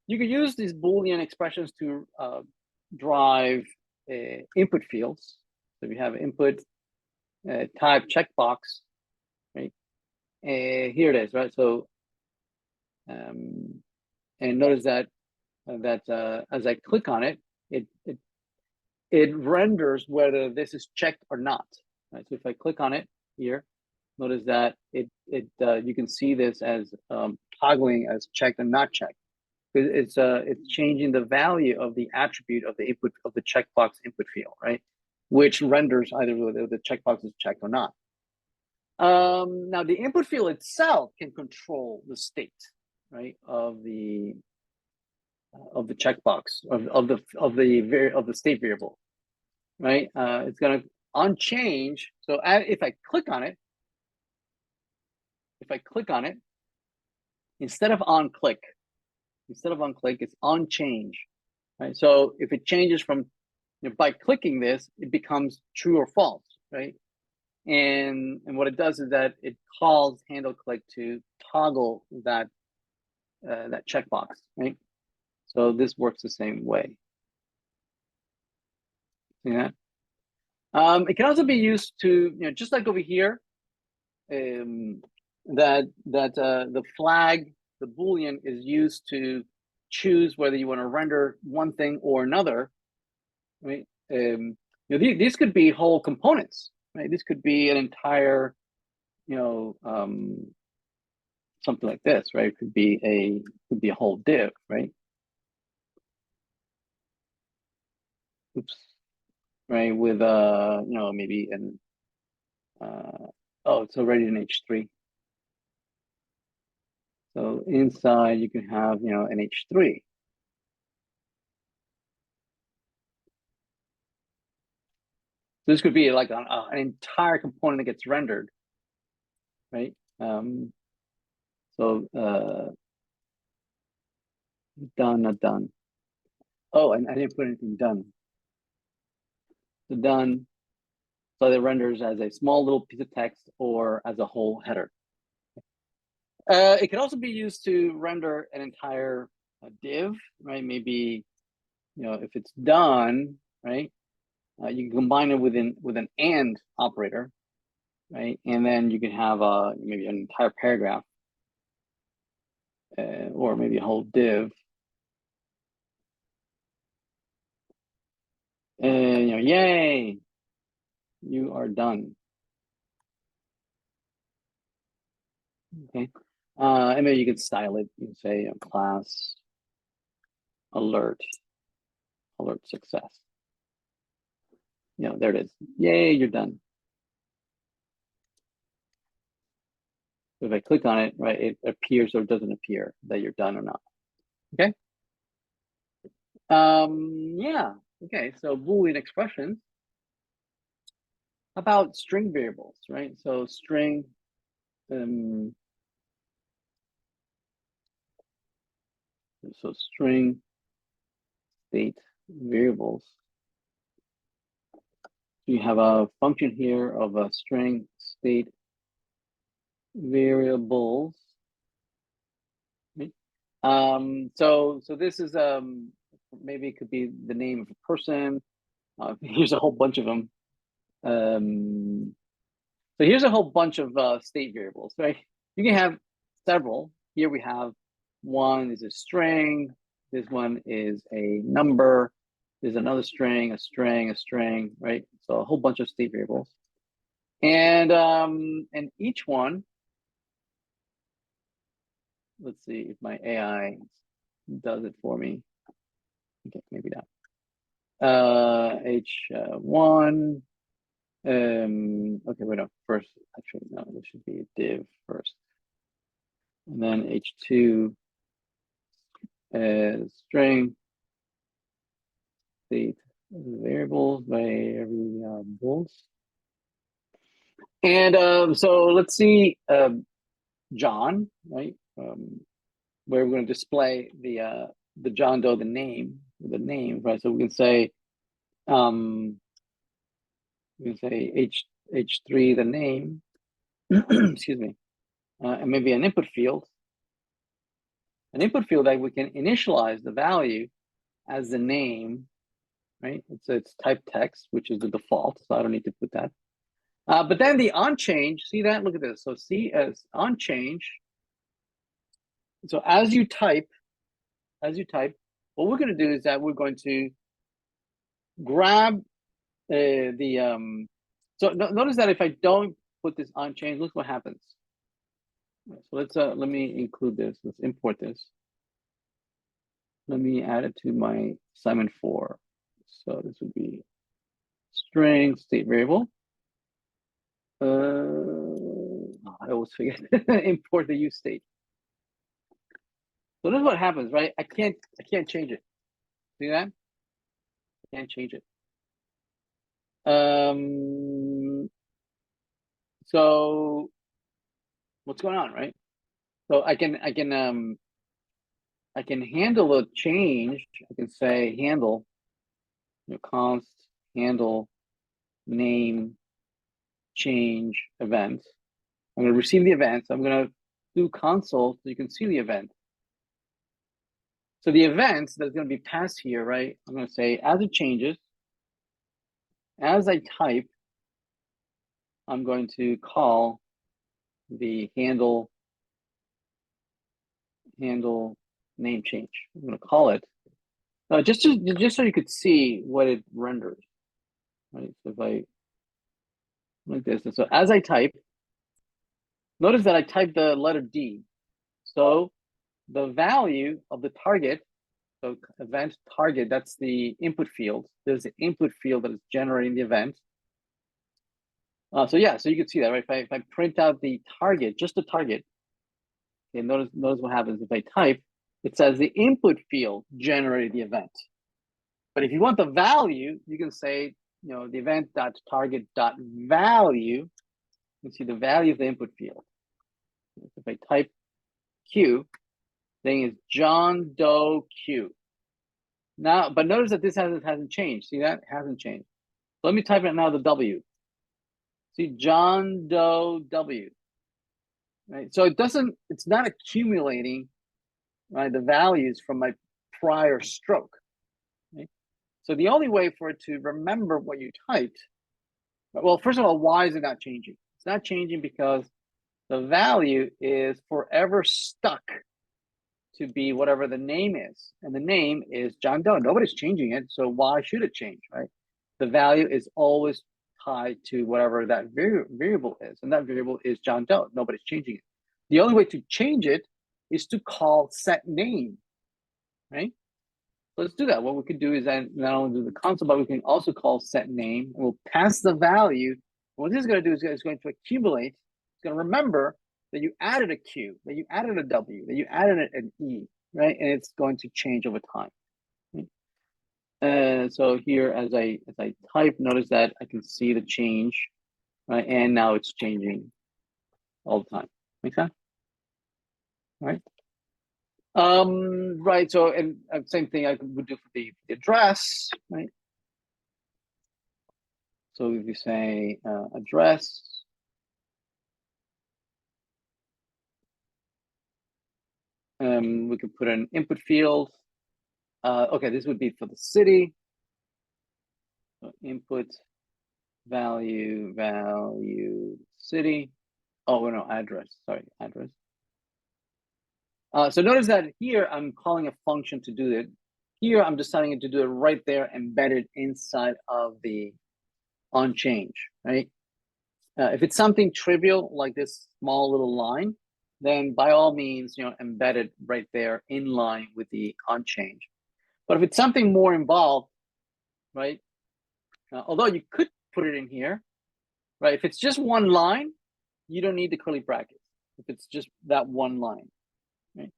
You can use these Boolean expressions to drive input fields. So if you have input type checkbox, right? Here it is, right? So and notice that as I click on it, it renders whether this is checked or not. Right? So if I click on it here, notice that you can see this as toggling as checked and not checked. It's changing the value of the attribute of the input of the checkbox input field, right? Which renders either whether the checkbox is checked or not. Now the input field itself can control the state, right, of the checkbox of the state variable, right? It's going to unchange. So if I click on it, instead of on click, it's on change, right? So if it changes from by clicking this, it becomes true or false. right? And what it does is that it calls handle click to toggle that that checkbox, right? So this works the same way. See that? It can also be used to, just like over here, that the flag, the Boolean, is used to choose whether you want to render one thing or another, right? These could be whole components, right? This could be an entire, something like this, right? It could be a whole div, right? Oops, right? With maybe an oh, it's already an H3. So inside you can have an H3. So this could be like an entire component that gets rendered, right? So done, not done. Oh, and I didn't put anything done. So done. So it renders as a small little piece of text or as a whole header. It can also be used to render an entire div, right? Maybe, if it's done, right? You can combine it with an and operator, right? And then you can have maybe an entire paragraph or maybe a whole div. Yay, you are done. Okay. And maybe you can style it. You can say class alert success. There it is. Yay, you're done. So if I click on it, right, it appears or doesn't appear that you're done or not. Okay. Yeah. Okay. So Boolean expressions. How about string variables, right? So string. So string state variables. So you have a function here of a string state variables. Right? So this is maybe it could be the name of a person. Here's a whole bunch of them. So here's a whole bunch of state variables, right? You can have several. Here we have one is a string. This one is a number. There's another string, a string, a string, right? So a whole bunch of state variables. And each one, let's see if my AI does it for me. Okay, maybe not. H1. Okay, wait, no, first, actually, no, this should be a div first. And then H2 string state variables. And so let's see John, right? Where we're going to display the John Doe, the name, right? So we can say H3 the name, excuse me, and maybe an input field. An input field that we can initialize the value as the name, right? It's type text, which is the default, so I don't need to put that. But then the on change, see that? Look at this. So see as on change. So as you type, what we're going to do is that we're going to grab the. So notice that if I don't put this on change, look what happens. So let's let me include this. Let's import this. Let me add it to my assignment 4. So this would be string state variable. I always forget import the useState. So this is what happens, right? I can't change it. See that? I can't change it. So what's going on, right? So I can handle a change. I can say handle, const handle name change event. I'm going to receive the event. So I'm going to do console so you can see the event. So the event that's going to be passed here, right? I'm going to say as it changes, as I type, I'm going to call the handle name change. I'm going to call it just so you could see what it renders. Right. So if I like this, and so as I type, notice that I typed the letter D. So the value of the target, so event target, that's the input field. There's the input field that is generating the event. So yeah, so you can see that, right? If I print out the target, just the target, okay, notice what happens if I type. It says the input field generated the event. But if you want the value, you can say, the event.target.value. You can see the value of the input field. If I type Q, then it's John Doe Q. Now, but notice that this hasn't changed. See that? It hasn't changed. So let me type it now, the W. See, John Doe W. Right? So it's not accumulating, right, the values from my prior stroke. Right? So the only way for it to remember what you typed, well, first of all, why is it not changing? It's not changing because the value is forever stuck to be whatever the name is. And the name is John Doe. Nobody's changing it. So why should it change, right? The value is always tied to whatever that variable is. And that variable is John Doe. Nobody's changing it. The only way to change it is to call set name, right? So let's do that. What we could do is then not only do the console, but we can also call set name. And we'll pass the value. What this is going to do is it's going to accumulate. It's going to remember that you added a Q, that you added a W, that you added an E, right? And it's going to change over time. Right? So here, as I type, notice that I can see the change, right? And now it's changing all the time. Make sense? Right? Right. So, and same thing I would do for the address, right? So if you say address. We could put an input field. Okay, this would be for the city. So input value city. Oh no, address. Sorry, address. So notice that here I'm calling a function to do it. Here I'm deciding it to do it right there, embedded inside of the onChange, right? If it's something trivial like this small little line, then by all means, embed it right there in line with the onChange. But if it's something more involved, right? Although you could put it in here, right? If it's just one line, you don't need the curly brackets. If it's just that one line, right?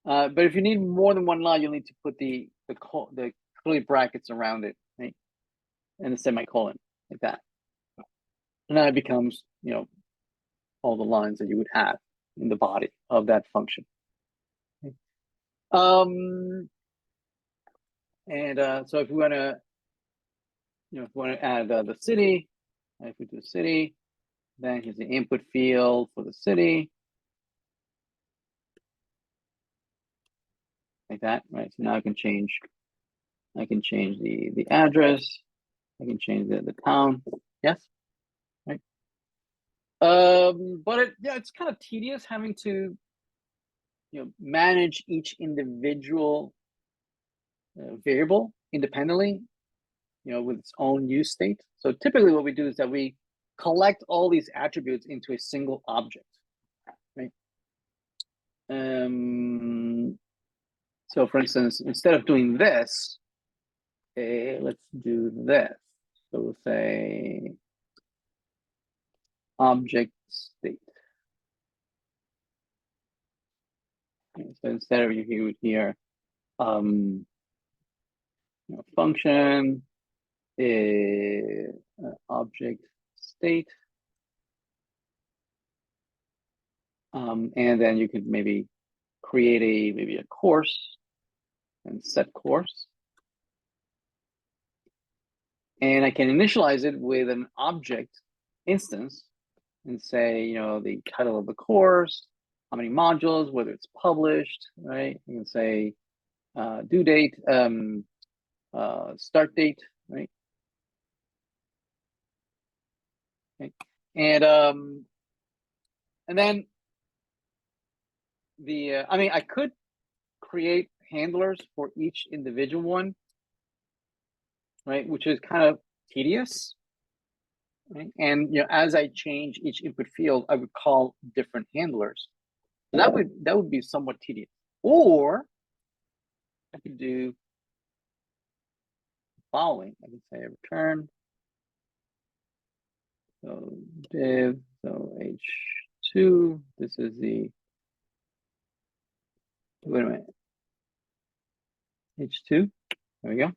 But if you need more than one line, you'll need to put the curly brackets around it, right? And a semicolon like that. And then it becomes, all the lines that you would have in the body of that function. So if we want to, if we want to add the city, if we do city, then here's the input field for the city. Like that, right? So now I can change the address. I can change the town. Yes, right. But it's kind of tedious having to, manage each individual variable independently, with its own use state. So typically what we do is that we collect all these attributes into a single object, right? So for instance, instead of doing this, let's do this. So we'll say object state. Okay, so instead of you would hear function object state, and then you could maybe create maybe a course and set course, and I can initialize it with an object instance and say, you know, the title of the course, how many modules, whether it's published, right? You can say due date, start date, right? Okay. And then I mean, I could create handlers for each individual one, right? Which is kind of tedious, right? And you know, as I change each input field, I would call different handlers. So that would be somewhat tedious. Or I could do the following. I can say return. So div, so h2. This is the, wait a minute, h2. There we go.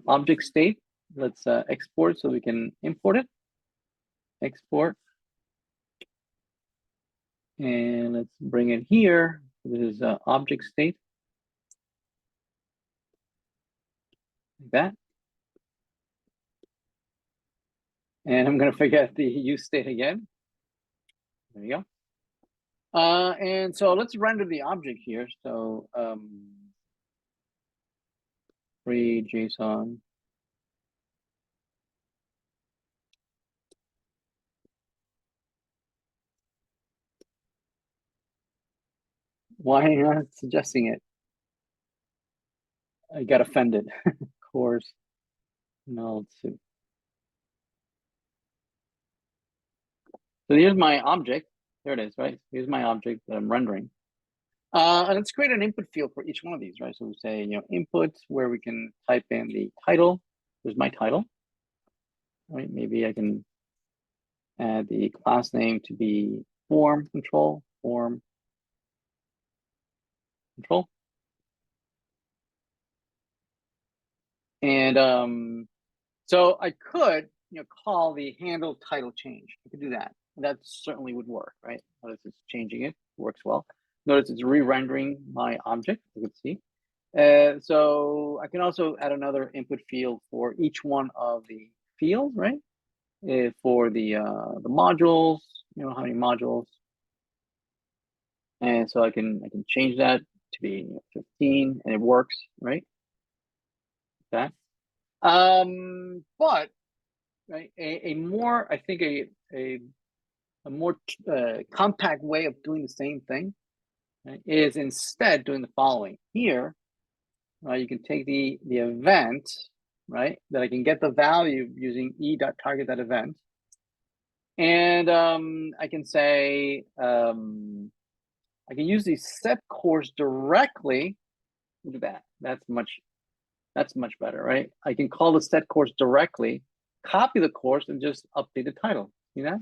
Object state. Let's export so we can import it. Export. And let's bring it here. This is object state. Like that. And I'm going to forget the use state again. There you go. And so let's render the object here. So free JSON. Why are you not suggesting it? I got offended. Course null two. So here's my object. There it is, right? Here's my object that I'm rendering. And let's create an input field for each one of these, right? So we say, you know, input where we can type in the title. There's my title, right? Maybe I can add the class name to be form control. And so I could, you know, call the handle title change. I could do that. That certainly would work, right? Notice it's changing it, works well. Notice it's re-rendering my object, you can see. So I can also add another input field for each one of the fields, right? For the modules, you know, how many modules. And so I can change that to be 15, and it works, right? Okay. But right, a more, I think a more compact way of doing the same thing, right, is instead doing the following. Here, you can take the event, right, that I can get the value using e.target.event, and I can say I can use the set course directly. Look at that. That's much better, right? I can call the set course directly, copy the course, and just update the title. You know?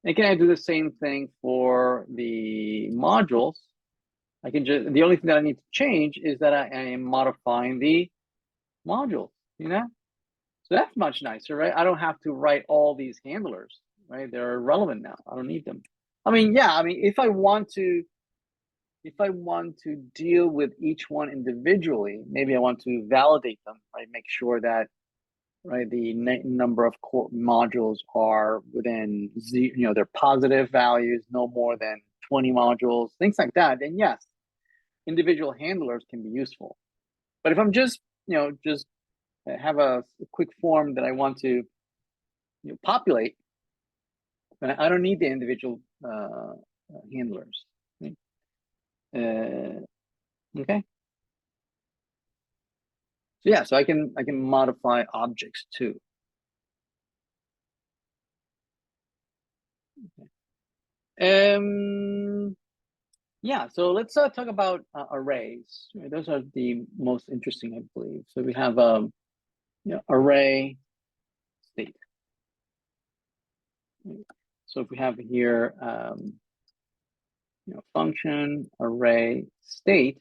Again, I do the same thing for the modules. I can just, the only thing that I need to change is that I am modifying the modules, you know? So that's much nicer, right? I don't have to write all these handlers, right? They're irrelevant now. I don't need them. I mean, yeah, I mean, if I want to deal with each one individually, maybe I want to validate them, right? Make sure that, right, the number of core modules are within, you know, they're positive values, no more than 20 modules, things like that. Then yes, individual handlers can be useful. But if I'm just, you know, just have a quick form that I want to, you know, populate, I don't need the individual handlers. Right? Okay. So yeah, so I can modify objects too. Okay. Yeah, so let's talk about arrays. Right? Those are the most interesting, I believe. So we have you know, array state. So if we have here you know, function array state,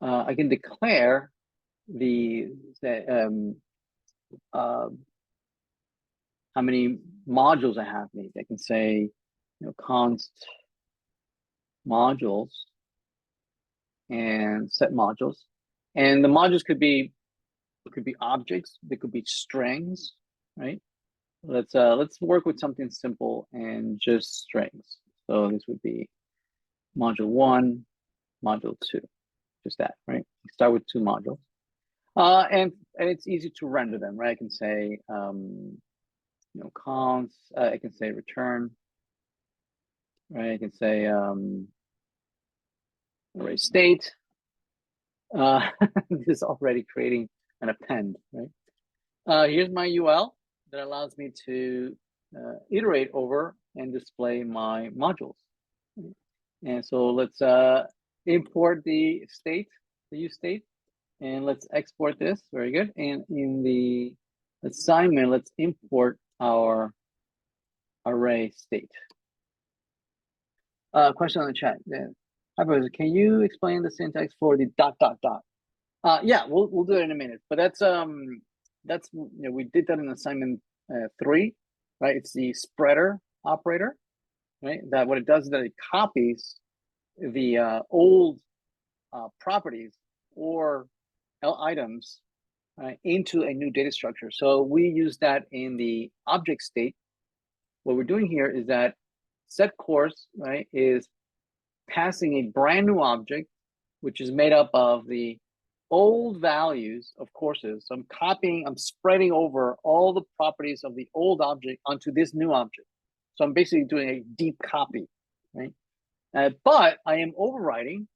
I can declare the how many modules I have. Maybe I can say, you know, const modules and set modules, and the modules could be objects, they could be strings, right? let's work with something simple and just strings. So this would be module 1, module 2, just that, right? Start with 2 modules. And it's easy to render them, right? I can say, const, I can say return, right? I can say array state. This is already creating an append, right? Here's my UL that allows me to iterate over and display my modules. And so let's import the state, the useState, and let's export this. Very good. And in the assignment, let's import our array state. Question on the chat. Hi, Professor, can you explain the syntax for the ... Yeah, we'll do it in a minute. But that's we did that in assignment 3, right? It's the spreader operator, right? That what it does is that it copies the old properties or items into a new data structure. So we use that in the object state. What we're doing here is that set course, right, is passing a brand new object, which is made up of the old values of courses. So I'm spreading over all the properties of the old object onto this new object. So I'm basically doing a deep copy, right? But I am overriding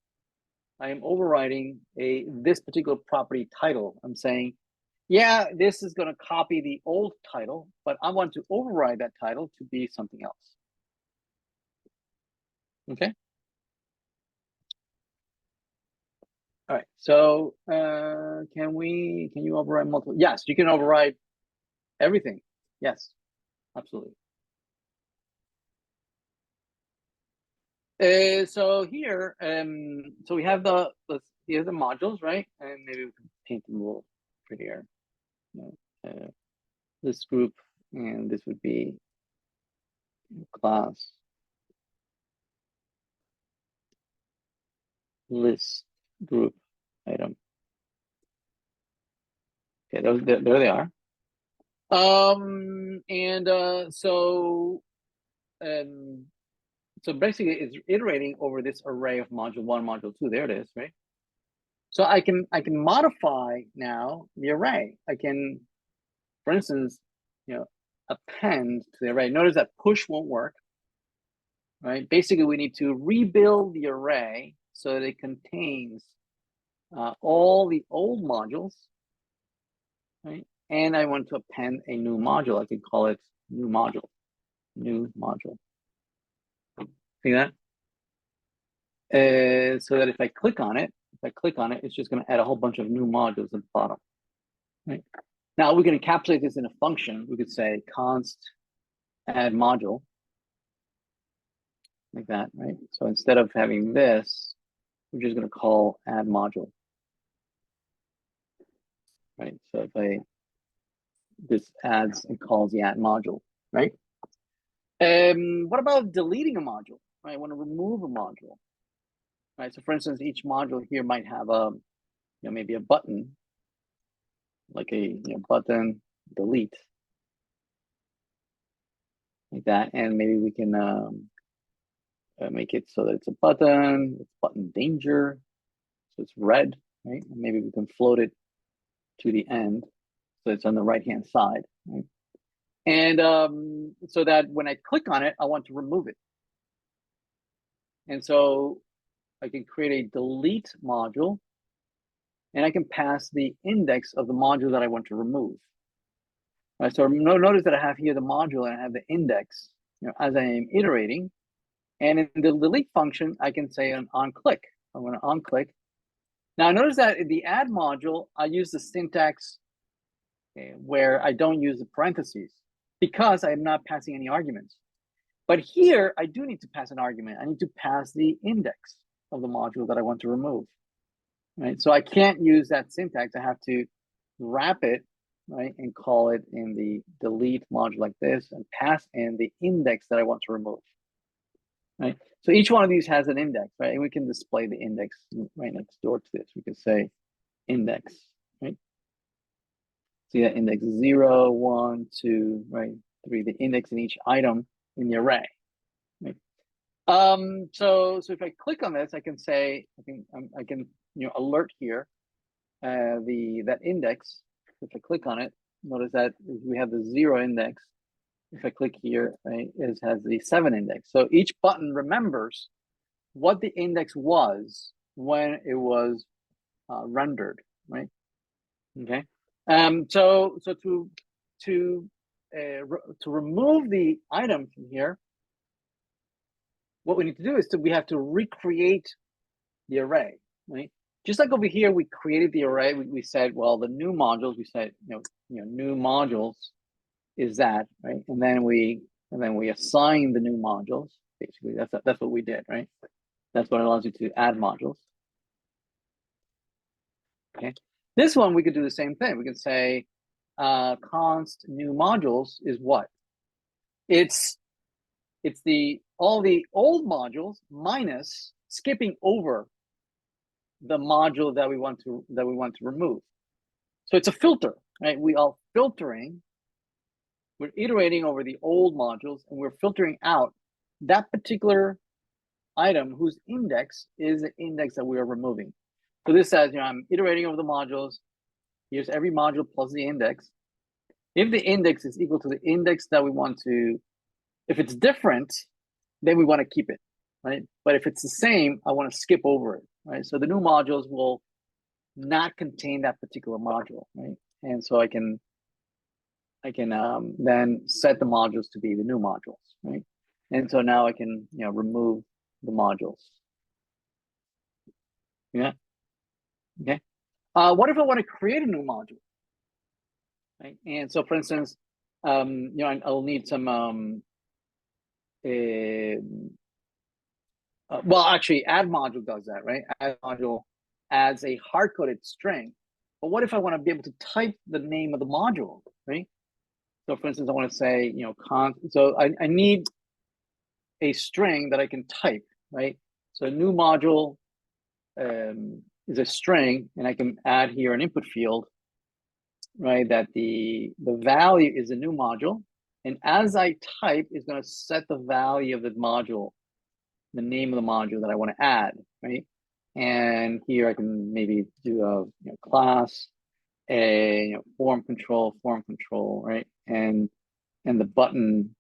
this particular property title. I'm saying, yeah, this is going to copy the old title, but I want to override that title to be something else. Okay. All right. So can you override multiple? Yes, you can override everything. Yes, absolutely. So here, so we have here's the modules, right? And maybe we can paint them a little prettier. This group, and this would be class list group item. Okay, there they are. So basically it's iterating over this array of module 1, module 2. There it is, right? So I can modify now the array. I can, for instance, append to the array. Notice that push won't work, right? Basically, we need to rebuild the array so that it contains all the old modules, right? And I want to append a new module. I can call it new module. See that? So that if I click on it, it's just going to add a whole bunch of new modules at the bottom. Right? Now we can encapsulate this in a function. We could say const add module, like that, right? So instead of having this, we're just going to call add module, right? So if this adds and calls the add module, right? What about deleting a module? Right? I want to remove a module, right? So for instance, each module here might have maybe a button, like a button delete, like that, and maybe we can make it so that it's a button. It's button danger, so it's red, right? And maybe we can float it to the end, so it's on the right-hand side, right? And so that when I click on it, I want to remove it. And so I can create a delete module, and I can pass the index of the module that I want to remove. Right, so notice that I have here the module and I have the index, as I am iterating. And in the delete function, I can say an on-click. I'm going to on-click. Now notice that in the add module, I use the syntax where I don't use the parentheses because I'm not passing any arguments. But here, I do need to pass an argument. I need to pass the index of the module that I want to remove. Right? So I can't use that syntax. I have to wrap it, right, and call it in the delete module like this and pass in the index that I want to remove. Right? So each one of these has an index, right? And we can display the index right next door to this. We can say index, right? See that index 0, 1, 2, right? the index in each item in the array. Right? So if I click on this, I can say I can alert here that index. If I click on it, notice that we have the 0 index. If I click here, right, it has the 7 index. So each button remembers what the index was when it was rendered, right? Okay. So to remove the item from here, what we need to do is we have to recreate the array, right? Just like over here, we created the array. We said, well, the new modules. We said, new modules is that, right? And then we assign the new modules. Basically, that's what we did, right? That's what allows you to add modules. Okay. This one we could do the same thing. We can say const new modules is what? It's all the old modules minus skipping over the module that we want to remove. So it's a filter, right? We are filtering. We're iterating over the old modules, and we're filtering out that particular item whose index is the index that we are removing. So this says, I'm iterating over the modules. Here's every module plus the index. If the index is equal to the index that we want to, if it's different, then we want to keep it, right? But if it's the same, I want to skip over it, right? So the new modules will not contain that particular module, right? And so I can then set the modules to be the new modules, right? And so now I can remove the modules. Yeah. Okay. What if I want to create a new module? Right. And so, for instance, I'll need some. Well, actually, add module does that, right? Add module adds a hard-coded string. But what if I want to be able to type the name of the module, right? So, for instance, I want to say, so I need a string that I can type, right? So a new module is a string, and I can add here an input field, right? That the value is a new module, and as I type, it's going to set the value of the module, the name of the module that I want to add, right? And here I can maybe do a class, a form control, right? And the button,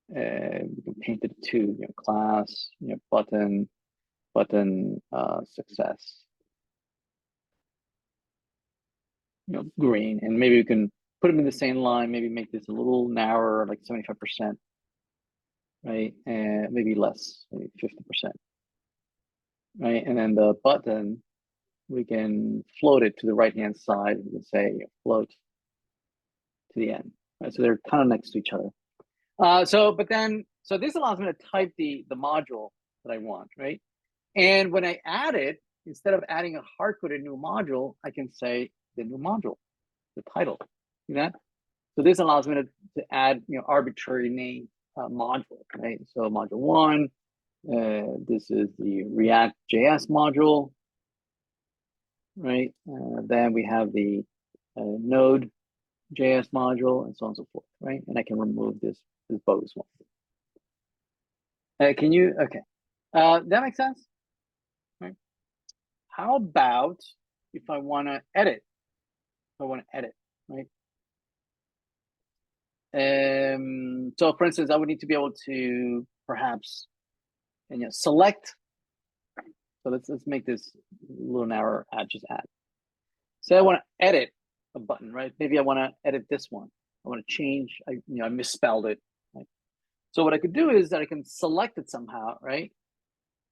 we can paint it to class, button success, green, and maybe we can put them in the same line. Maybe make this a little narrower, like 75%, right? And maybe less, maybe 50%, right? And then the button, we can float it to the right-hand side. We can say float to the end, right? So they're kind of next to each other. So this allows me to type the module that I want, right? And when I add it, instead of adding a hard-coded new module, I can say the new module, the title. See that? So this allows me to add arbitrary name module, right? So module 1, this is the React.js module, right? Then we have the Node.js module, and so on and so forth, right? And I can remove this bogus one. Can you? Okay, that makes sense, right? How about if I want to edit? Right? So for instance, I would need to be able to perhaps select. So let's make this a little narrower. Just add. So I want to edit a button, right? Maybe I want to edit this one. I want to change. I misspelled it. Right? So what I could do is that I can select it somehow, right?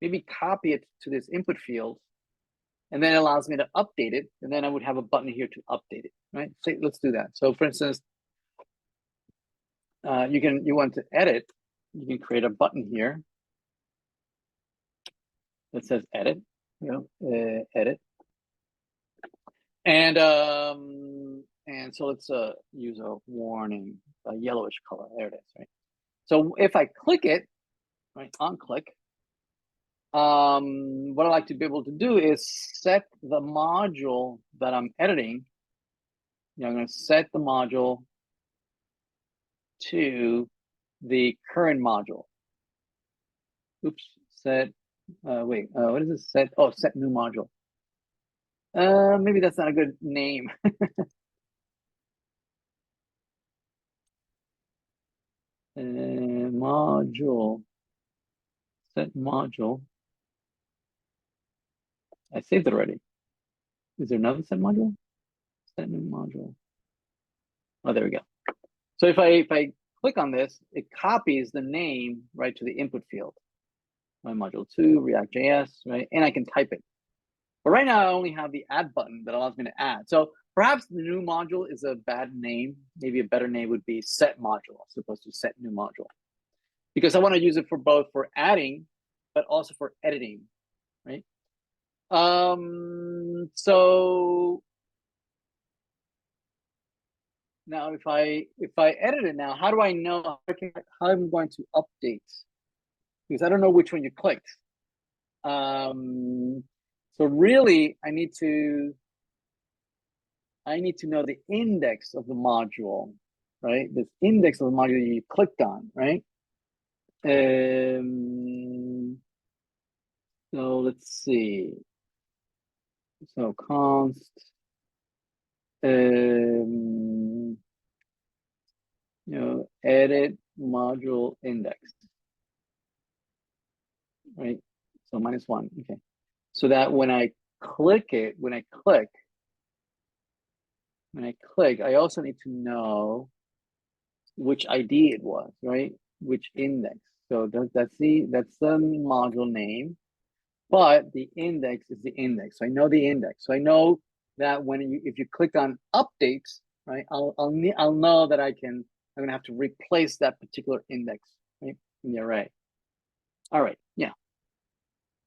Maybe copy it to this input field, and then it allows me to update it. And then I would have a button here to update it, right? So let's do that. So for instance, you want to edit, you can create a button here that says edit, edit. And so let's use a warning, a yellowish color. There it is, right? So if I click it, right, on click, what I like to be able to do is set the module that I'm editing. I'm going to set the module to the current module. Oops, set, wait, what is this? Set, oh, set new module. Maybe that's not a good name. Module, set module. I saved it already. Is there another set module? Set new module. Oh, there we go. So if I click on this, it copies the name right to the input field. My module 2, React.js, right? And I can type it. But right now I only have the add button that allows me to add. So perhaps the new module is a bad name. Maybe a better name would be set module as opposed to set new module. Because I want to use it for both for adding, but also for editing, right? So now if I edit it now, how do I know how I'm going to update? Because I don't know which one you clicked. So really I need to know the index of the module, right? This index of the module you clicked on, right? So let's see. So const edit module index, right? So -1, okay. So that when I click, I also need to know which ID it was, right? Which index. So that's the module name, but the index is the index. So I know the index. So I know that if you click on updates, right? I'll know that I'm gonna have to replace that particular index, right, in the array. All right, yeah.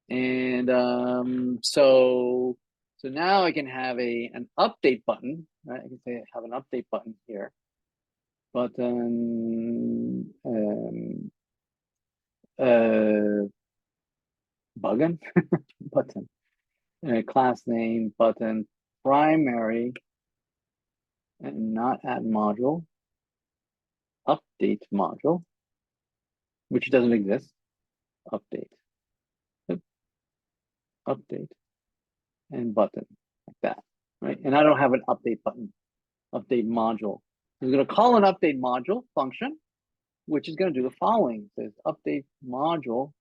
And so now I can have an update button, right? I can say I have an update button here. Button button button class name button primary and not add module update module, which doesn't exist. Update update and button like that, right? And I don't have an update button, update module. I'm going to call an update module function, which is going to do the following. It says update module.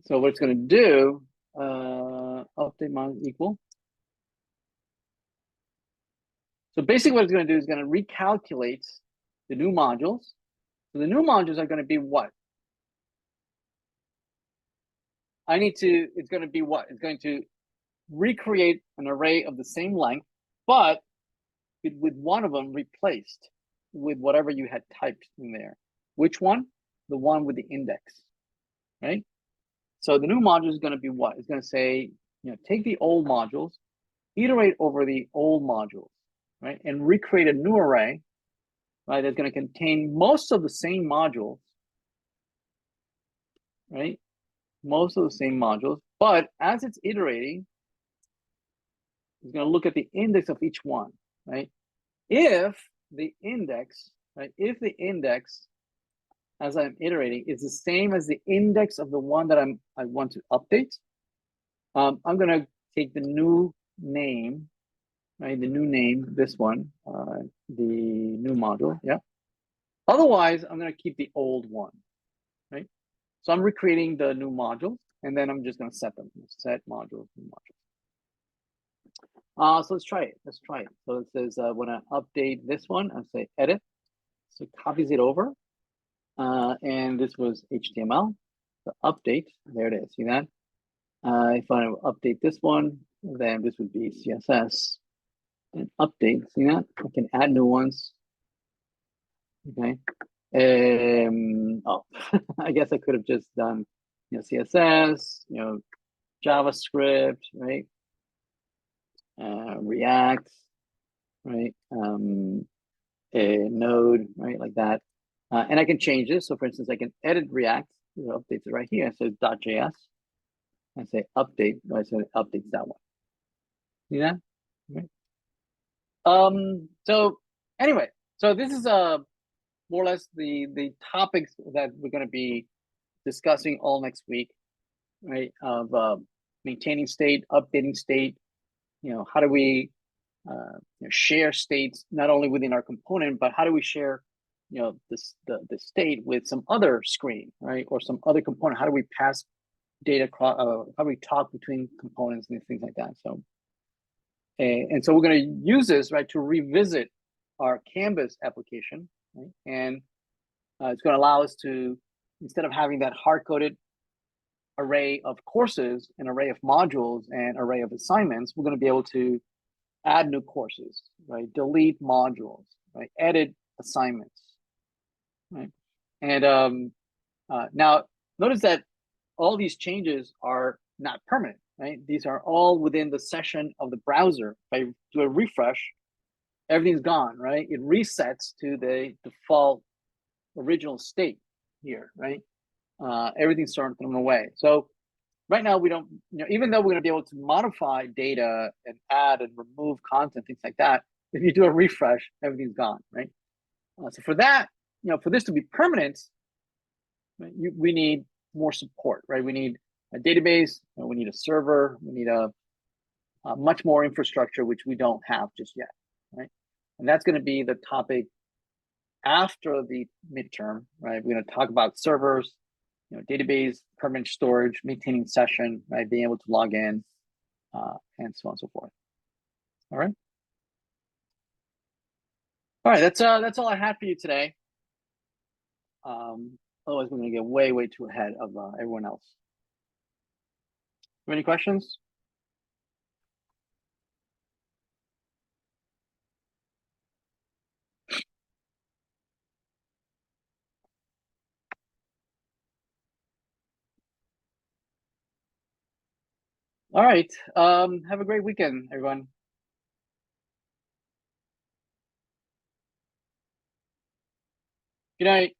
So what it's going to do, update module equal. So basically what it's going to do is going to recalculate the new modules. So the new modules are going to be what? It's going to be what? It's going to recreate an array of the same length, but with one of them replaced with whatever you had typed in there. Which one? The one with the index, right? So the new module is going to be what? It's going to say, take the old modules, iterate over the old modules, right? And recreate a new array, right? That's going to contain most of the same modules, right? Most of the same modules, but as it's iterating, it's going to look at the index of each one, right? If the index, as I'm iterating, is the same as the index of the one that I want to update, I'm going to take the new name, right? The new name, this one, the new module, yeah. Otherwise, I'm going to keep the old one, right? So I'm recreating the new modules, and then I'm just going to set them. Set modules, new modules. So let's try it. So it says when I update this one, I say edit. So it copies it over. And this was HTML. So update, there it is. See that? If I update this one, then this would be CSS. And update, see that? I can add new ones. Okay. Oh, I guess I could have just done, CSS, JavaScript, right? React, right? Node, right? Like that. And I can change this. So for instance, I can edit React, updates it right here. It says .js. I say update, I say it updates that one. See that? Right. So anyway, so this is more or less the topics that we're going to be discussing all next week, right? Of maintaining state, updating state. How do we share states not only within our component, but how do we share, the state with some other screen, right, or some other component? How do we pass data across? How do we talk between components and things like that? So, and so we're going to use this, right, to revisit our Canvas application, right? And it's going to allow us to, instead of having that hard-coded array of courses, an array of modules, and array of assignments, we're going to be able to add new courses, right? Delete modules, right? Edit assignments, right? And now notice that all these changes are not permanent, right? These are all within the session of the browser. If I do a refresh, everything's gone, right? It resets to the default original state here, right? Everything's starting to come away. So right now we don't, even though we're going to be able to modify data and add and remove content, things like that, if you do a refresh, everything's gone, right? So for that, for this to be permanent, right, we need more support, right? We need a database, we need a server, we need a much more infrastructure, which we don't have just yet, right? And that's going to be the topic after the midterm, right? We're going to talk about servers, database, permanent storage, maintaining session, right? Being able to log in, and so on and so forth. All right. All right, that's all I had for you today. Otherwise, we're going to get way too ahead of everyone else. Any questions? All right. Have a great weekend, everyone. Good night.